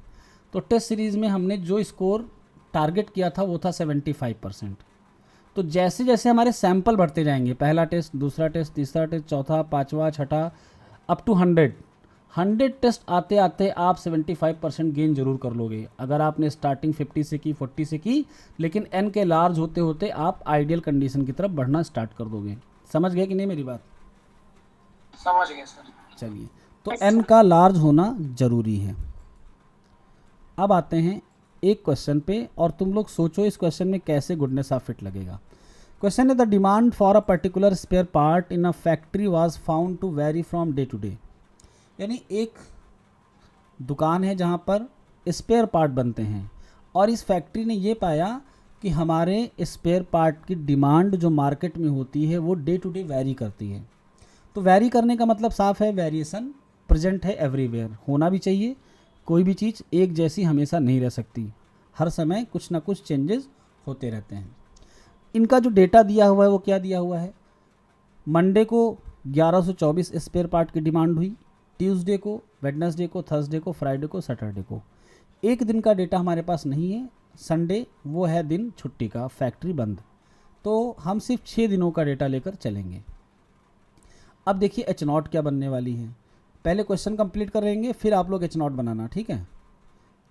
S1: तो टेस्ट सीरीज़ में हमने जो स्कोर टारगेट किया था वो था 75%। तो जैसे जैसे हमारे सैंपल बढ़ते जाएंगे, पहला टेस्ट, दूसरा टेस्ट, तीसरा टेस्ट, चौथा, पाँचवा, छठा, अप टू 100 टेस्ट आते आते आप 75% गेन जरूर कर लोगे। अगर आपने स्टार्टिंग 50 से की, 40 से की, लेकिन एन के लार्ज होते होते आप आइडियल कंडीशन की तरफ बढ़ना स्टार्ट कर दोगे। समझ गए कि नहीं मेरी बात?
S3: समझ गए सर।
S1: चलिए, तो एन का लार्ज होना जरूरी है। अब आते हैं एक क्वेश्चन पे, और तुम लोग सोचो इस क्वेश्चन में कैसे गुडनेस ऑफ फिट लगेगा। क्वेश्चन है the demand for a particular spare part in a factory was found to vary from day to day. यानी एक दुकान है जहाँ पर स्पेयर पार्ट बनते हैं, और इस फैक्ट्री ने ये पाया कि हमारे स्पेयर पार्ट की डिमांड जो मार्केट में होती है वो डे टू डे वैरी करती है। तो वैरी करने का मतलब साफ है, वेरिएशन प्रेजेंट है एवरीवेयर, होना भी चाहिए। कोई भी चीज़ एक जैसी हमेशा नहीं रह सकती, हर समय कुछ ना कुछ चेंजेस होते रहते हैं। इनका जो डेटा दिया हुआ है वो क्या दिया हुआ है, मंडे को 1124 स्पेयर पार्ट की डिमांड हुई, ट्यूसडे को, वेडनेसडे को, थर्सडे को, फ्राइडे को, सैटरडे को। एक दिन का डेटा हमारे पास नहीं है, संडे वो है दिन छुट्टी का, फैक्ट्री बंद। तो हम सिर्फ 6 दिनों का डेटा लेकर चलेंगे। अब देखिए एच नॉट क्या बनने वाली है। पहले क्वेश्चन कंप्लीट करेंगे, फिर आप लोग एच नॉट बनाना, ठीक है?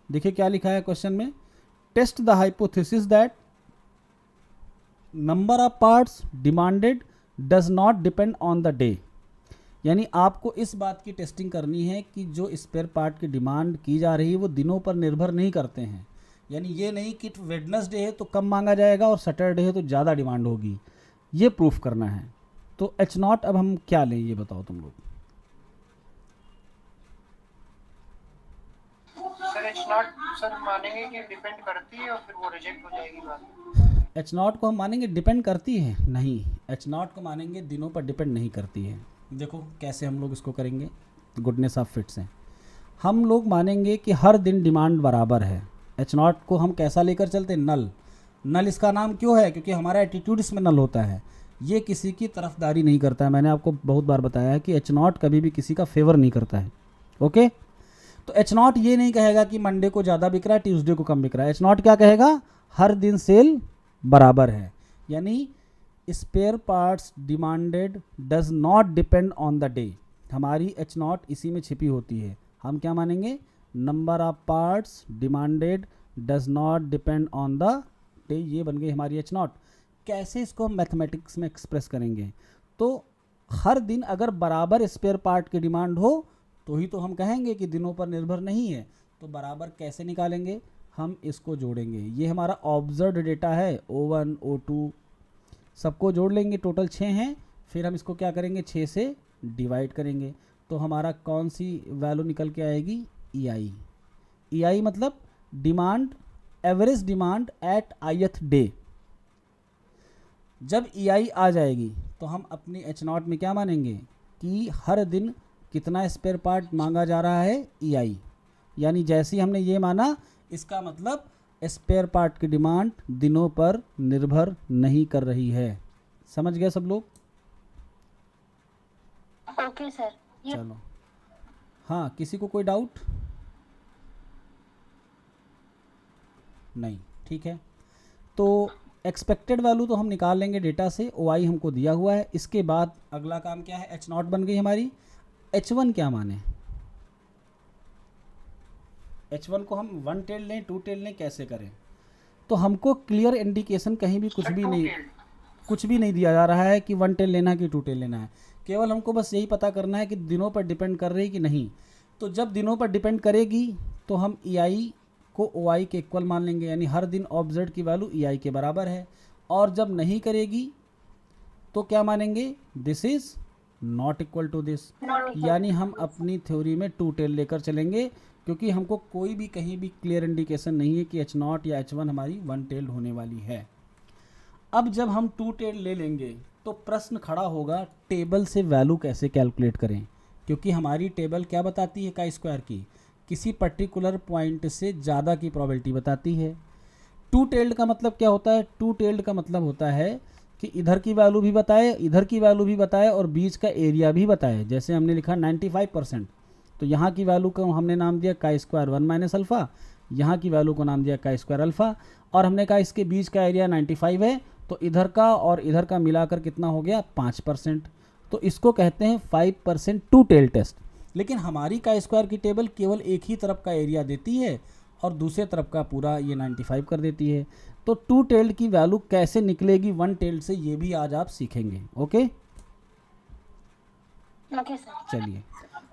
S1: देखिए क्या लिखा है क्वेश्चन में, test the hypothesis that number of parts demanded does not depend on the day. यानी आपको इस बात की टेस्टिंग करनी है कि जो स्पेयर पार्ट की डिमांड की जा रही है वो दिनों पर निर्भर नहीं करते हैं। यानी ये नहीं कि वेडनेसडे है तो कम मांगा जाएगा और सैटरडे है तो ज़्यादा डिमांड होगी, ये प्रूफ करना है। तो एच नॉट अब हम क्या लें ये बताओ तुम लोग।
S3: सर एच नॉट सर मानेंगे कि डिपेंड करती है और फिर वो रिजेक्ट हो जाएगी बात।
S1: एच नॉट को हम मानेंगे डिपेंड करती है? नहीं, एच नॉट को मानेंगे दिनों पर डिपेंड नहीं करती है। देखो कैसे हम लोग इसको करेंगे गुडनेस ऑफ फिट से। हम लोग मानेंगे कि हर दिन डिमांड बराबर है। एच नॉट को हम कैसा लेकर चलते हैं, नल। नल इसका नाम क्यों है, क्योंकि हमारा एटीट्यूड इसमें नल होता है, ये किसी की तरफदारी नहीं करता है। मैंने आपको बहुत बार बताया है कि एच नॉट कभी भी किसी का फेवर नहीं करता है। ओके, तो एच नॉट ये नहीं कहेगा कि मंडे को ज़्यादा बिक रहा है, ट्यूसडे को कम बिक रहा है। एच नॉट क्या कहेगा, हर दिन सेल बराबर है। यानी spare parts demanded does not depend on the day. हमारी एच नॉट इसी में छिपी होती है। हम क्या मानेंगे, number of parts demanded does not depend on the day, ये बन गई हमारी एच नॉट। कैसे इसको हम मैथमेटिक्स में एक्सप्रेस करेंगे, तो हर दिन अगर बराबर स्पेयर पार्ट की डिमांड हो तो ही तो हम कहेंगे कि दिनों पर निर्भर नहीं है। तो बराबर कैसे निकालेंगे, हम इसको जोड़ेंगे। ये हमारा ऑब्जर्व्ड डेटा है, O1 O2 सबको जोड़ लेंगे, टोटल 6 हैं। फिर हम इसको क्या करेंगे, 6 से डिवाइड करेंगे। तो हमारा कौन सी वैल्यू निकल के आएगी, EI। EI मतलब demand, average demand eight ith day. जब EI आ जाएगी तो हम अपनी एच नॉट में क्या मानेंगे कि हर दिन कितना स्पेयर पार्ट मांगा जा रहा है, EI। यानी जैसे ही हमने ये माना, इसका मतलब स्पेयर पार्ट की डिमांड दिनों पर निर्भर नहीं कर रही है। समझ गए सब लोग?
S2: Okay sir.
S1: चलो, हाँ, किसी को कोई डाउट नहीं? ठीक है, तो एक्सपेक्टेड वैल्यू तो हम निकाल लेंगे डेटा से, OI हमको दिया हुआ है। इसके बाद अगला काम क्या है, एच नॉट बन गई हमारी। H1 क्या माने, H1 को हम 1 टेल लें, 2 टेल लें, कैसे करें? तो हमको क्लियर इंडिकेशन कहीं भी कुछ भी नहीं दिया जा रहा है कि 1 टेल लेना है कि 2 टेल लेना है। केवल हमको बस यही पता करना है कि दिनों पर डिपेंड कर रही कि नहीं। तो जब दिनों पर डिपेंड करेगी तो हम EI को OI के इक्वल मान लेंगे, यानी हर दिन ऑब्जर्व की वैल्यू EI के बराबर है। और जब नहीं करेगी तो क्या मानेंगे, this is not equal to this. यानी हम अपनी थ्योरी में 2 टेल लेकर चलेंगे, क्योंकि हमको कोई भी कहीं भी क्लियर इंडिकेशन नहीं है कि एच नॉट या H1 हमारी 1 टेल्ड होने वाली है। अब जब हम 2 टेल ले लेंगे तो प्रश्न खड़ा होगा, टेबल से वैल्यू कैसे कैलकुलेट करें, क्योंकि हमारी टेबल क्या बताती है काई स्क्वायर की, किसी पर्टिकुलर पॉइंट से ज़्यादा की प्रोबेबिलिटी बताती है। टू टेल्ड का मतलब क्या होता है? टू टेल्ड का मतलब होता है कि इधर की वैल्यू भी बताए, इधर की वैल्यू भी बताए और बीच का एरिया भी बताए। जैसे हमने लिखा 95%, तो यहाँ की वैल्यू को हमने नाम दिया काई स्क्वायर 1 माइनस अल्फ़ा, यहाँ की वैल्यू को नाम दिया काई स्क्वायर अल्फ़ा, और हमने कहा इसके बीच का एरिया 95 है, तो इधर का और इधर का मिलाकर कितना हो गया? 5%। तो इसको कहते हैं 5% टू टेल टेस्ट। लेकिन हमारी काई स्क्वायर की टेबल केवल एक ही तरफ का एरिया देती है और दूसरे तरफ का पूरा ये 95 कर देती है। तो टू टेल्ड की वैल्यू कैसे निकलेगी वन टेल्ड से, ये भी आज आप सीखेंगे। Okay,
S2: okay sir.
S1: चलिए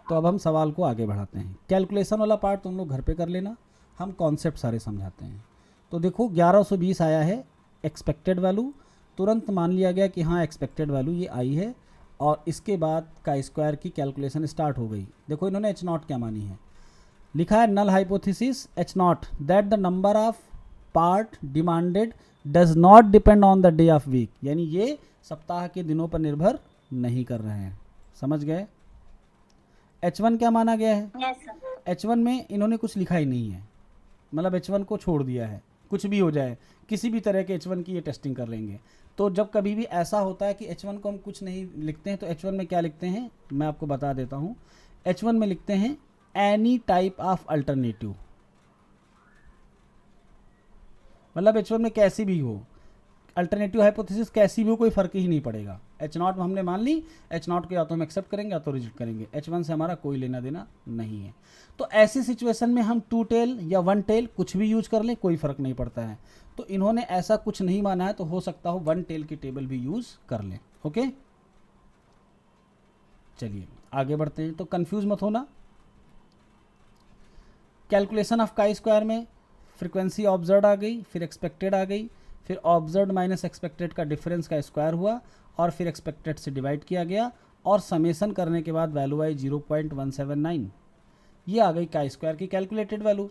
S1: तो अब हम सवाल को आगे बढ़ाते हैं। कैलकुलेशन वाला पार्ट तुम लोग घर पे कर लेना, हम कॉन्सेप्ट सारे समझाते हैं। तो देखो 1120 आया है एक्सपेक्टेड वैल्यू, तुरंत मान लिया गया कि हाँ एक्सपेक्टेड वैल्यू ये आई है, और इसके बाद काई स्क्वायर की कैलकुलेशन स्टार्ट हो गई। देखो इन्होंने एच नॉट क्या मानी है, लिखा है null hypothesis H not that the number of part demanded does not depend on the day of week, यानी ये सप्ताह के दिनों पर निर्भर नहीं कर रहे हैं। समझ गए? H1 क्या माना गया है?
S2: Yes sir.
S1: H1 में इन्होंने कुछ लिखा ही नहीं है, मतलब H1 को छोड़ दिया है, कुछ भी हो जाए किसी भी तरह के H1 की ये टेस्टिंग कर लेंगे। तो जब कभी भी ऐसा होता है कि H1 को हम कुछ नहीं लिखते हैं, तो H1 में क्या लिखते हैं मैं आपको बता देता हूँ। H1 में लिखते हैं एनी टाइप ऑफ अल्टरनेटिव, मतलब H1 में कैसी भी हो, अल्टरनेटिव हाइपोथेसिस कैसी भी हो, कोई फर्क ही नहीं पड़ेगा। H नॉट में हमने मान ली, H नॉट को या तो हम एक्सेप्ट करेंगे या तो रिजेक्ट करेंगे, H1 से हमारा कोई लेना देना नहीं है। तो ऐसी सिचुएशन में हम टू टेल या वन टेल कुछ भी यूज कर लें, कोई फर्क नहीं पड़ता है। तो इन्होंने ऐसा कुछ नहीं माना है, तो हो सकता हो वन टेल की टेबल भी यूज कर लें। ओके, चलिए आगे बढ़ते हैं। तो कंफ्यूज मत होना। कैलकुलेशन ऑफ काई स्क्वायर में फ्रीक्वेंसी ऑब्जर्व आ गई, फिर एक्सपेक्टेड आ गई, फिर ऑब्जर्व माइनस एक्सपेक्टेड का डिफरेंस का स्क्वायर हुआ, और फिर एक्सपेक्टेड से डिवाइड किया गया, और समेशन करने के बाद वैल्यू आई 0.179। ये आ गई काई स्क्वायर की कैलकुलेटेड वैल्यू।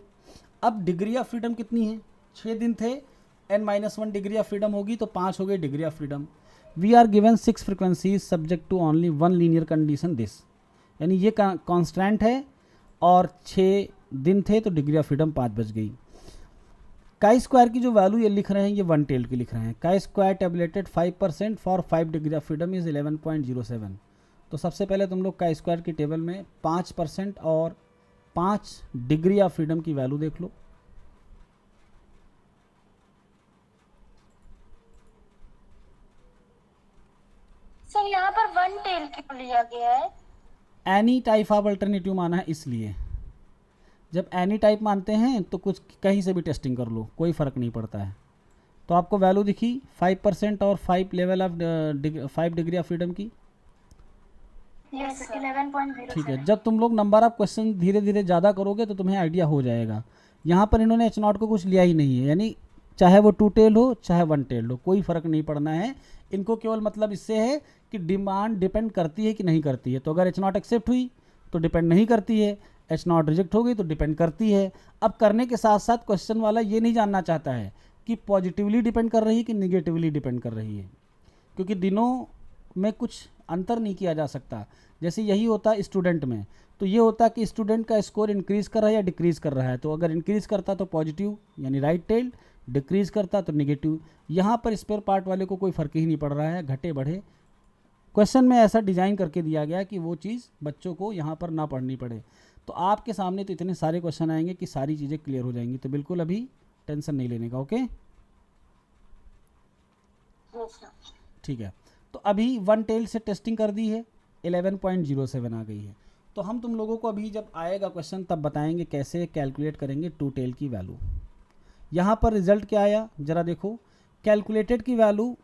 S1: अब डिग्री ऑफ फ्रीडम कितनी है? 6 दिन थे, n-1 डिग्री ऑफ फ्रीडम होगी तो 5 हो गई degree of freedom. We are given 6 frequencies subject to only 1 linear condition this, यानी ये कॉन्स्टेंट है, और 6 दिन थे तो डिग्री ऑफ फ्रीडम 5 बच गई। काई स्क्वायर की जो वैल्यू ये लिख रहे हैं, ये वन टेल की लिख रहे हैं। Chi square tabulated 5% for 5 degree of freedom is 11.07। तो सबसे पहले तुम लोग काई स्क्वायर की टेबल में 5% और 5 डिग्री ऑफ फ्रीडम की वैल्यू देख लो।
S2: सर यहाँ पर वन टेल क्यों लिया गया है?
S1: एनी टाइप ऑफ अल्टरनेटिव माना है, इसलिए जब एनी टाइप मानते हैं तो कुछ कहीं से भी टेस्टिंग कर लो, कोई फ़र्क नहीं पड़ता है। तो आपको वैल्यू दिखी 5% और 5 level of 5 degree of freedom की।
S2: यस 11.07।
S1: ठीक है, जब तुम लोग नंबर ऑफ क्वेश्चन धीरे धीरे ज़्यादा करोगे तो तुम्हें आइडिया हो जाएगा। यहाँ पर इन्होंने एच नॉट को कुछ लिया ही नहीं है, यानी चाहे वो टू टेल हो चाहे वन टेल हो, कोई फ़र्क नहीं पड़ना है इनको। केवल मतलब इससे है कि डिमांड डिपेंड करती है कि नहीं करती है। तो अगर एच नॉट एक्सेप्ट हुई तो डिपेंड नहीं करती है, एच नॉट रिजेक्ट हो गई तो डिपेंड करती है। अब करने के साथ साथ क्वेश्चन वाला ये नहीं जानना चाहता है कि पॉजिटिवली डिपेंड कर रही है कि निगेटिवली डिपेंड कर रही है, क्योंकि दिनों में कुछ अंतर नहीं किया जा सकता। जैसे यही होता है स्टूडेंट में, तो ये होता है कि स्टूडेंट का स्कोर इंक्रीज़ कर रहा है या डिक्रीज़ कर रहा है। तो अगर इंक्रीज़ करता तो पॉजिटिव यानी राइट टेल, डिक्रीज़ करता तो निगेटिव। यहाँ पर स्पेयर पार्ट वाले को कोई फ़र्क ही नहीं पड़ रहा है, घटे बढ़े। क्वेश्चन में ऐसा डिज़ाइन करके दिया गया कि वो चीज़ बच्चों को यहाँ पर ना पढ़नी पड़े। तो आपके सामने तो इतने सारे क्वेश्चन आएंगे कि सारी चीज़ें क्लियर हो जाएंगी, तो बिल्कुल अभी टेंशन नहीं लेने का। ओके, ठीक है। तो अभी वन टेल से टेस्टिंग कर दी है, 11.07 आ गई है। तो हम तुम लोगों को अभी जब आएगा क्वेश्चन तब बताएंगे कैसे कैलकुलेट करेंगे टू टेल की वैल्यू। यहाँ पर रिजल्ट क्या आया ज़रा देखो। कैलकुलेटेड की वैल्यू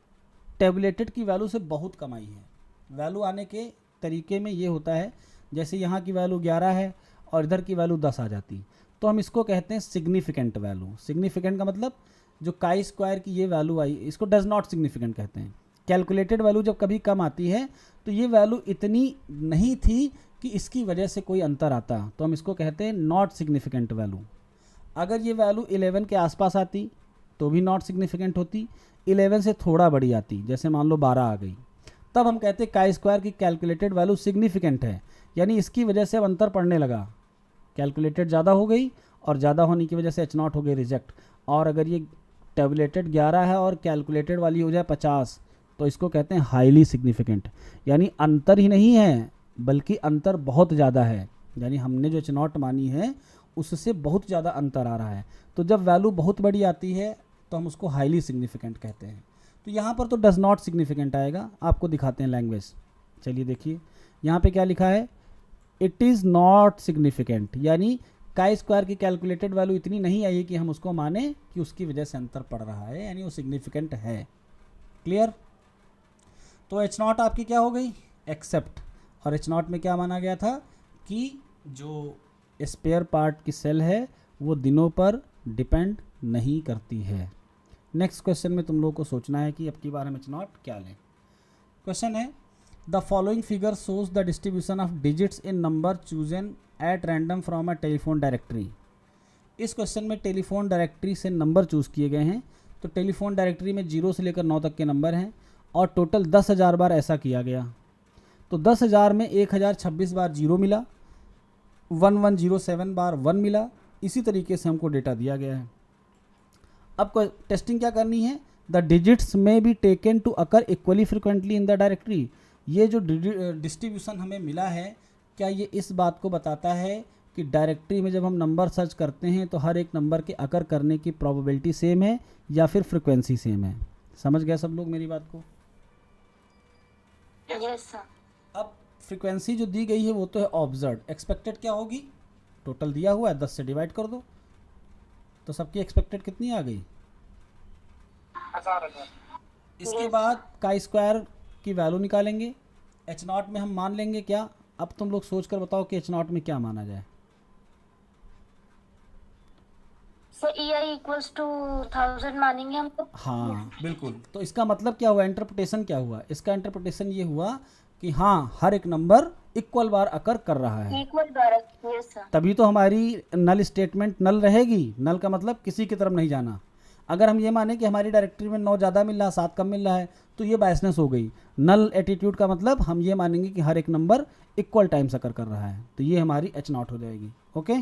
S1: टेबुलेटेड की वैल्यू से बहुत कम आई है। वैल्यू आने के तरीके में ये होता है, जैसे यहाँ की वैल्यू 11 है और इधर की वैल्यू 10 आ जाती, तो हम इसको कहते हैं सिग्निफिकेंट वैल्यू। सिग्निफिकेंट का मतलब जो काई स्क्वायर की ये वैल्यू आई, इसको डज नॉट सिग्निफिकेंट कहते हैं। कैलकुलेटेड वैल्यू जब कभी कम आती है तो ये वैल्यू इतनी नहीं थी कि इसकी वजह से कोई अंतर आता, तो हम इसको कहते हैं नॉट सिग्निफिकेंट वैल्यू। अगर ये वैल्यू 11 के आसपास आती तो भी नॉट सिग्निफिकेंट होती, 11 से थोड़ा बड़ी आती, जैसे मान लो 12 आ गई, तब हम कहते हैं काई स्क्वायर की कैलकुलेटेड वैल्यू सिग्निफिकेंट है, यानी इसकी वजह से अब अंतर पड़ने लगा। कैलकुलेटेड ज़्यादा हो गई और ज़्यादा होने की वजह से एच नॉट हो गई रिजेक्ट। और अगर ये टेबलेटेड 11 है और कैलकुलेटेड वाली हो जाए 50 तो इसको कहते हैं हाईली सिग्निफिकेंट, यानी अंतर ही नहीं है बल्कि अंतर बहुत ज़्यादा है, यानी हमने जो एच नॉट मानी है उससे बहुत ज़्यादा अंतर आ रहा है। तो जब वैल्यू बहुत बड़ी आती है तो हम उसको हाईली सिग्निफिकेंट कहते हैं। तो यहाँ पर तो डज नॉट सिग्निफिकेंट आएगा, आपको दिखाते हैं लैंग्वेज। चलिए देखिए यहाँ पे क्या लिखा है, इट इज़ नॉट सिग्निफिकेंट, यानी काई स्क्वायर की कैलकुलेटेड वैल्यू इतनी नहीं आई कि हम उसको माने कि उसकी वजह से अंतर पड़ रहा है, यानी वो सिग्निफिकेंट है। क्लियर? तो एच नॉट आपकी क्या हो गई, एक्सेप्ट। और एच नॉट में क्या माना गया था कि जो स्पेयर पार्ट की सेल है वो दिनों पर डिपेंड नहीं करती है। नेक्स्ट क्वेश्चन में तुम लोगों को सोचना है कि अब की बार हम एच नॉट क्या लें। क्वेश्चन है the following figure shows the distribution of digits in number chosen at random from a telephone directory. इस क्वेश्चन में टेलीफोन डायरेक्टरी से नंबर चूज़ किए गए हैं। तो टेलीफोन डायरेक्टरी में 0 से लेकर 9 तक के नंबर हैं और टोटल 10,000 बार ऐसा किया गया। तो 10,000 में 1,026 बार 0 मिला, 1107 बार 1 मिला। इसी तरीके से हमको डेटा दिया गया है। अब टेस्टिंग क्या करनी है, द डिजिट्स में be taken to occur equally frequently in the directory. ये जो डिस्ट्रीब्यूशन हमें मिला है क्या ये इस बात को बताता है कि डायरेक्टरी में जब हम नंबर सर्च करते हैं तो हर एक नंबर के अकर करने की प्रोबेबिलिटी सेम है या फिर फ्रिक्वेंसी सेम है। समझ गए सब लोग मेरी बात को?
S2: Yes sir.
S1: अब फ्रिक्वेंसी जो दी गई है वो तो है ऑब्जर्व, एक्सपेक्टेड क्या होगी, टोटल दिया हुआ है 10 से डिवाइड कर दो, तो सबकी एक्सपेक्टेड कितनी आ गई,
S3: 1000।
S1: इसके बाद काई स्क्वायर की वैल्यू निकालेंगे। एच नॉट में हम मान लेंगे क्या, अब तुम लोग सोच कर बताओ कि एच नॉट में क्या माना जाए।
S2: सर EI इक्वल्स टू 1000 मानेंगे हम तो।
S1: हाँ बिल्कुल, तो इसका मतलब क्या हुआ, इंटरप्रिटेशन क्या हुआ, इसका इंटरप्रिटेशन ये हुआ कि हाँ हर एक नंबर इक्वल बार अकर कर रहा है,
S2: इक्वल बार। Yes sir.
S1: तभी तो हमारी नल स्टेटमेंट नल रहेगी। नल का मतलब किसी की तरफ नहीं जाना। अगर हम ये माने कि हमारी डायरेक्टरी में 9 ज़्यादा मिल रहा है 7 कम मिल रहा है तो ये बायसनेस हो गई। नल एटीट्यूड का मतलब हम ये मानेंगे कि हर एक नंबर इक्वल टाइम अकर कर रहा है, तो ये हमारी एच नॉट हो जाएगी। ओके,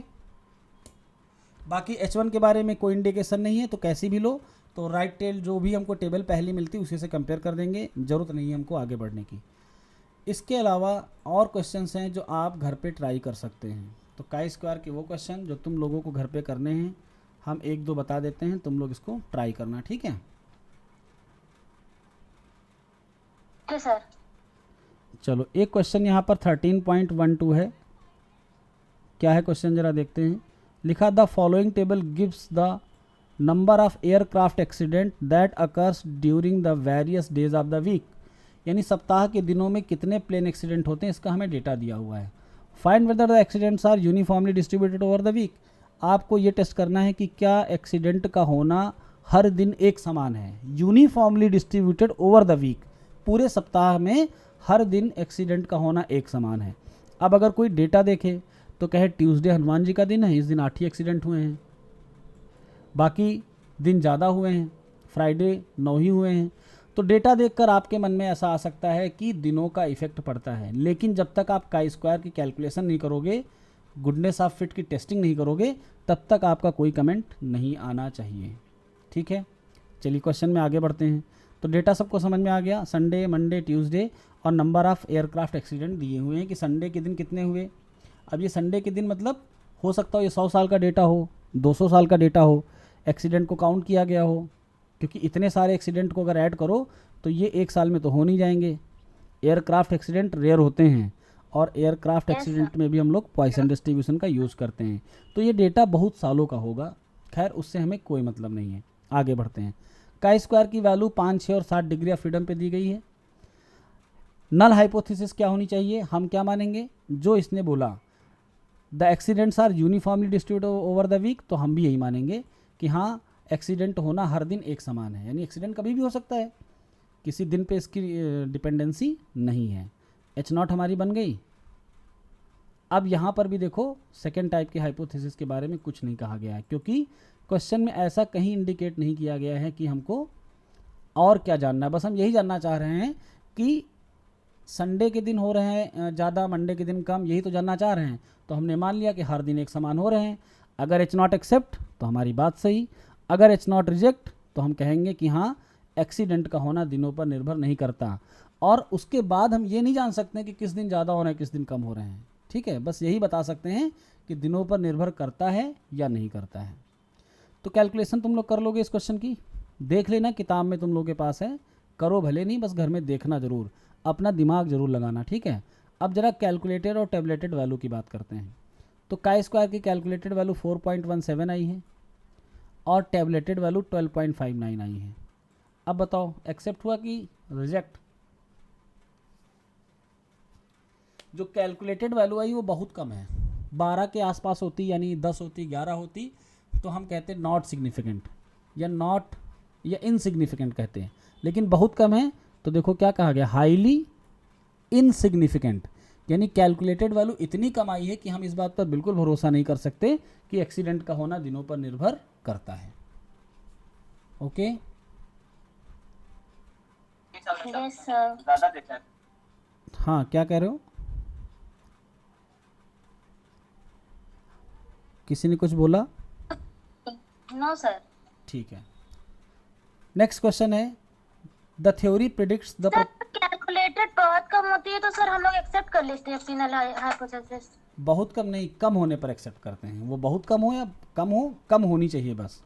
S1: बाकी एच वन के बारे में कोई इंडिकेशन नहीं है तो कैसी भी लो, तो राइट टेल जो भी हमको टेबल पहली मिलती है उसी से कंपेयर कर देंगे, ज़रूरत नहीं है हमको आगे बढ़ने की। इसके अलावा और क्वेश्चंस हैं जो आप घर पे ट्राई कर सकते हैं। तो काई स्क्वायर के वो क्वेश्चन जो तुम लोगों को घर पे करने हैं हम 1-2 बता देते हैं, तुम लोग इसको ट्राई करना, ठीक है?
S2: Okay sir.
S1: चलो एक क्वेश्चन यहाँ पर 13.12 है। क्या है क्वेश्चन जरा देखते हैं। लिखा the following table gives the number of aircraft accident that occurs during the various days of the week, यानी सप्ताह के दिनों में कितने प्लेन एक्सीडेंट होते हैं इसका हमें डेटा दिया हुआ है। Find whether the accidents are uniformly distributed over the week. आपको ये टेस्ट करना है कि क्या एक्सीडेंट का होना हर दिन एक समान है, uniformly distributed over the week, पूरे सप्ताह में हर दिन एक्सीडेंट का होना एक समान है। अब अगर कोई डेटा देखे तो कहे ट्यूसडे हनुमान जी का दिन है, इस दिन 8 ही एक्सीडेंट हुए हैं, बाकी दिन ज़्यादा हुए हैं, फ्राइडे 9 ही हुए हैं, तो डेटा देखकर आपके मन में ऐसा आ सकता है कि दिनों का इफेक्ट पड़ता है। लेकिन जब तक आप काई स्क्वायर की कैलकुलेशन नहीं करोगे, गुडनेस ऑफ फिट की टेस्टिंग नहीं करोगे, तब तक आपका कोई कमेंट नहीं आना चाहिए, ठीक है? चलिए क्वेश्चन में आगे बढ़ते हैं। तो डेटा सबको समझ में आ गया, संडे, मंडे, ट्यूसडे और नंबर ऑफ़ एयरक्राफ्ट एक्सीडेंट दिए हुए हैं कि संडे के दिन कितने हुए। अब ये संडे के दिन मतलब हो सकता हो ये 100 साल का डेटा हो, 200 साल का डेटा हो, एक्सीडेंट को काउंट किया गया हो, क्योंकि इतने सारे एक्सीडेंट को अगर ऐड करो तो ये एक साल में तो हो नहीं जाएंगे। एयरक्राफ्ट एक्सीडेंट रेयर होते हैं और एयरक्राफ्ट एक्सीडेंट में भी हम लोग पॉइसन डिस्ट्रीब्यूशन का यूज़ करते हैं, तो ये डेटा बहुत सालों का होगा। खैर उससे हमें कोई मतलब नहीं है, आगे बढ़ते हैं। काई स्क्वायर की वैल्यू 5, 6 और 7 डिग्री ऑफ फ्रीडम पे दी गई है। नल हाइपोथेसिस क्या होनी चाहिए, हम क्या मानेंगे, जो इसने बोला the accidents are uniformly distributed over the week, तो हम भी यही मानेंगे कि हाँ एक्सीडेंट होना हर दिन एक समान है, यानी एक्सीडेंट कभी भी हो सकता है, किसी दिन पे इसकी डिपेंडेंसी नहीं है। एच नॉट हमारी बन गई। अब यहाँ पर भी देखो सेकेंड टाइप के हाइपोथेसिस के बारे में कुछ नहीं कहा गया है, क्योंकि क्वेश्चन में ऐसा कहीं इंडिकेट नहीं किया गया है कि हमको और क्या जानना है। बस हम यही जानना चाह रहे हैं कि संडे के दिन हो रहे हैं ज़्यादा, मंडे के दिन कम, यही तो जानना चाह रहे हैं। तो हमने मान लिया कि हर दिन एक समान हो रहे हैं। अगर एच नॉट एक्सेप्ट तो हमारी बात सही, अगर एच नॉट रिजेक्ट तो हम कहेंगे कि हाँ एक्सीडेंट का होना दिनों पर निर्भर नहीं करता। और उसके बाद हम ये नहीं जान सकते कि किस दिन ज़्यादा हो रहे हैं किस दिन कम हो रहे हैं, ठीक है। बस यही बता सकते हैं कि दिनों पर निर्भर करता है या नहीं करता है। तो कैलकुलेशन तुम लोग कर लोगे इस क्वेश्चन की, देख लेना किताब में तुम लोगों के पास है, करो भले नहीं, बस घर में देखना ज़रूर, अपना दिमाग ज़रूर लगाना, ठीक है। अब ज़रा कैलकुलेटेड और टेबलेटेड वैल्यू की बात करते हैं। तो काई स्क्वायर की कैलकुलेटेड वैल्यू 4.17 आई है और टेबलेटेड वैल्यू 12.59 आई है। अब बताओ एक्सेप्ट हुआ कि रिजेक्ट? जो कैलकुलेटेड वैल्यू आई वो बहुत कम है, 12 के आसपास होती, यानी 10 होती, 11 होती, तो हम कहते हैं नॉट सिग्निफिकेंट या नॉट या इनसिग्निफिकेंट कहते हैं, लेकिन बहुत कम है। तो देखो क्या कहा गया, हाईली इनसिग्निफिकेंट, यानी कैलकुलेटेड वैल्यू इतनी कम आई है कि हम इस बात पर बिल्कुल भरोसा नहीं कर सकते कि एक्सीडेंट का होना दिनों पर निर्भर करता है। Okay
S2: yes sir.
S1: हाँ, क्या कह रहे हो? किसी ने कुछ बोला?
S2: No sir.
S1: ठीक है, नेक्स्ट क्वेश्चन है, the theory predicts the
S2: sir calculated बहुत कम होती है तो सर हम लोग एक्सेप्ट कर लेते हैं फिनल हाइपोथेसिस।
S1: बहुत कम नहीं, कम होने पर एक्सेप्ट करते हैं। वो बहुत कम हो या कम हो, कम होनी चाहिए बस।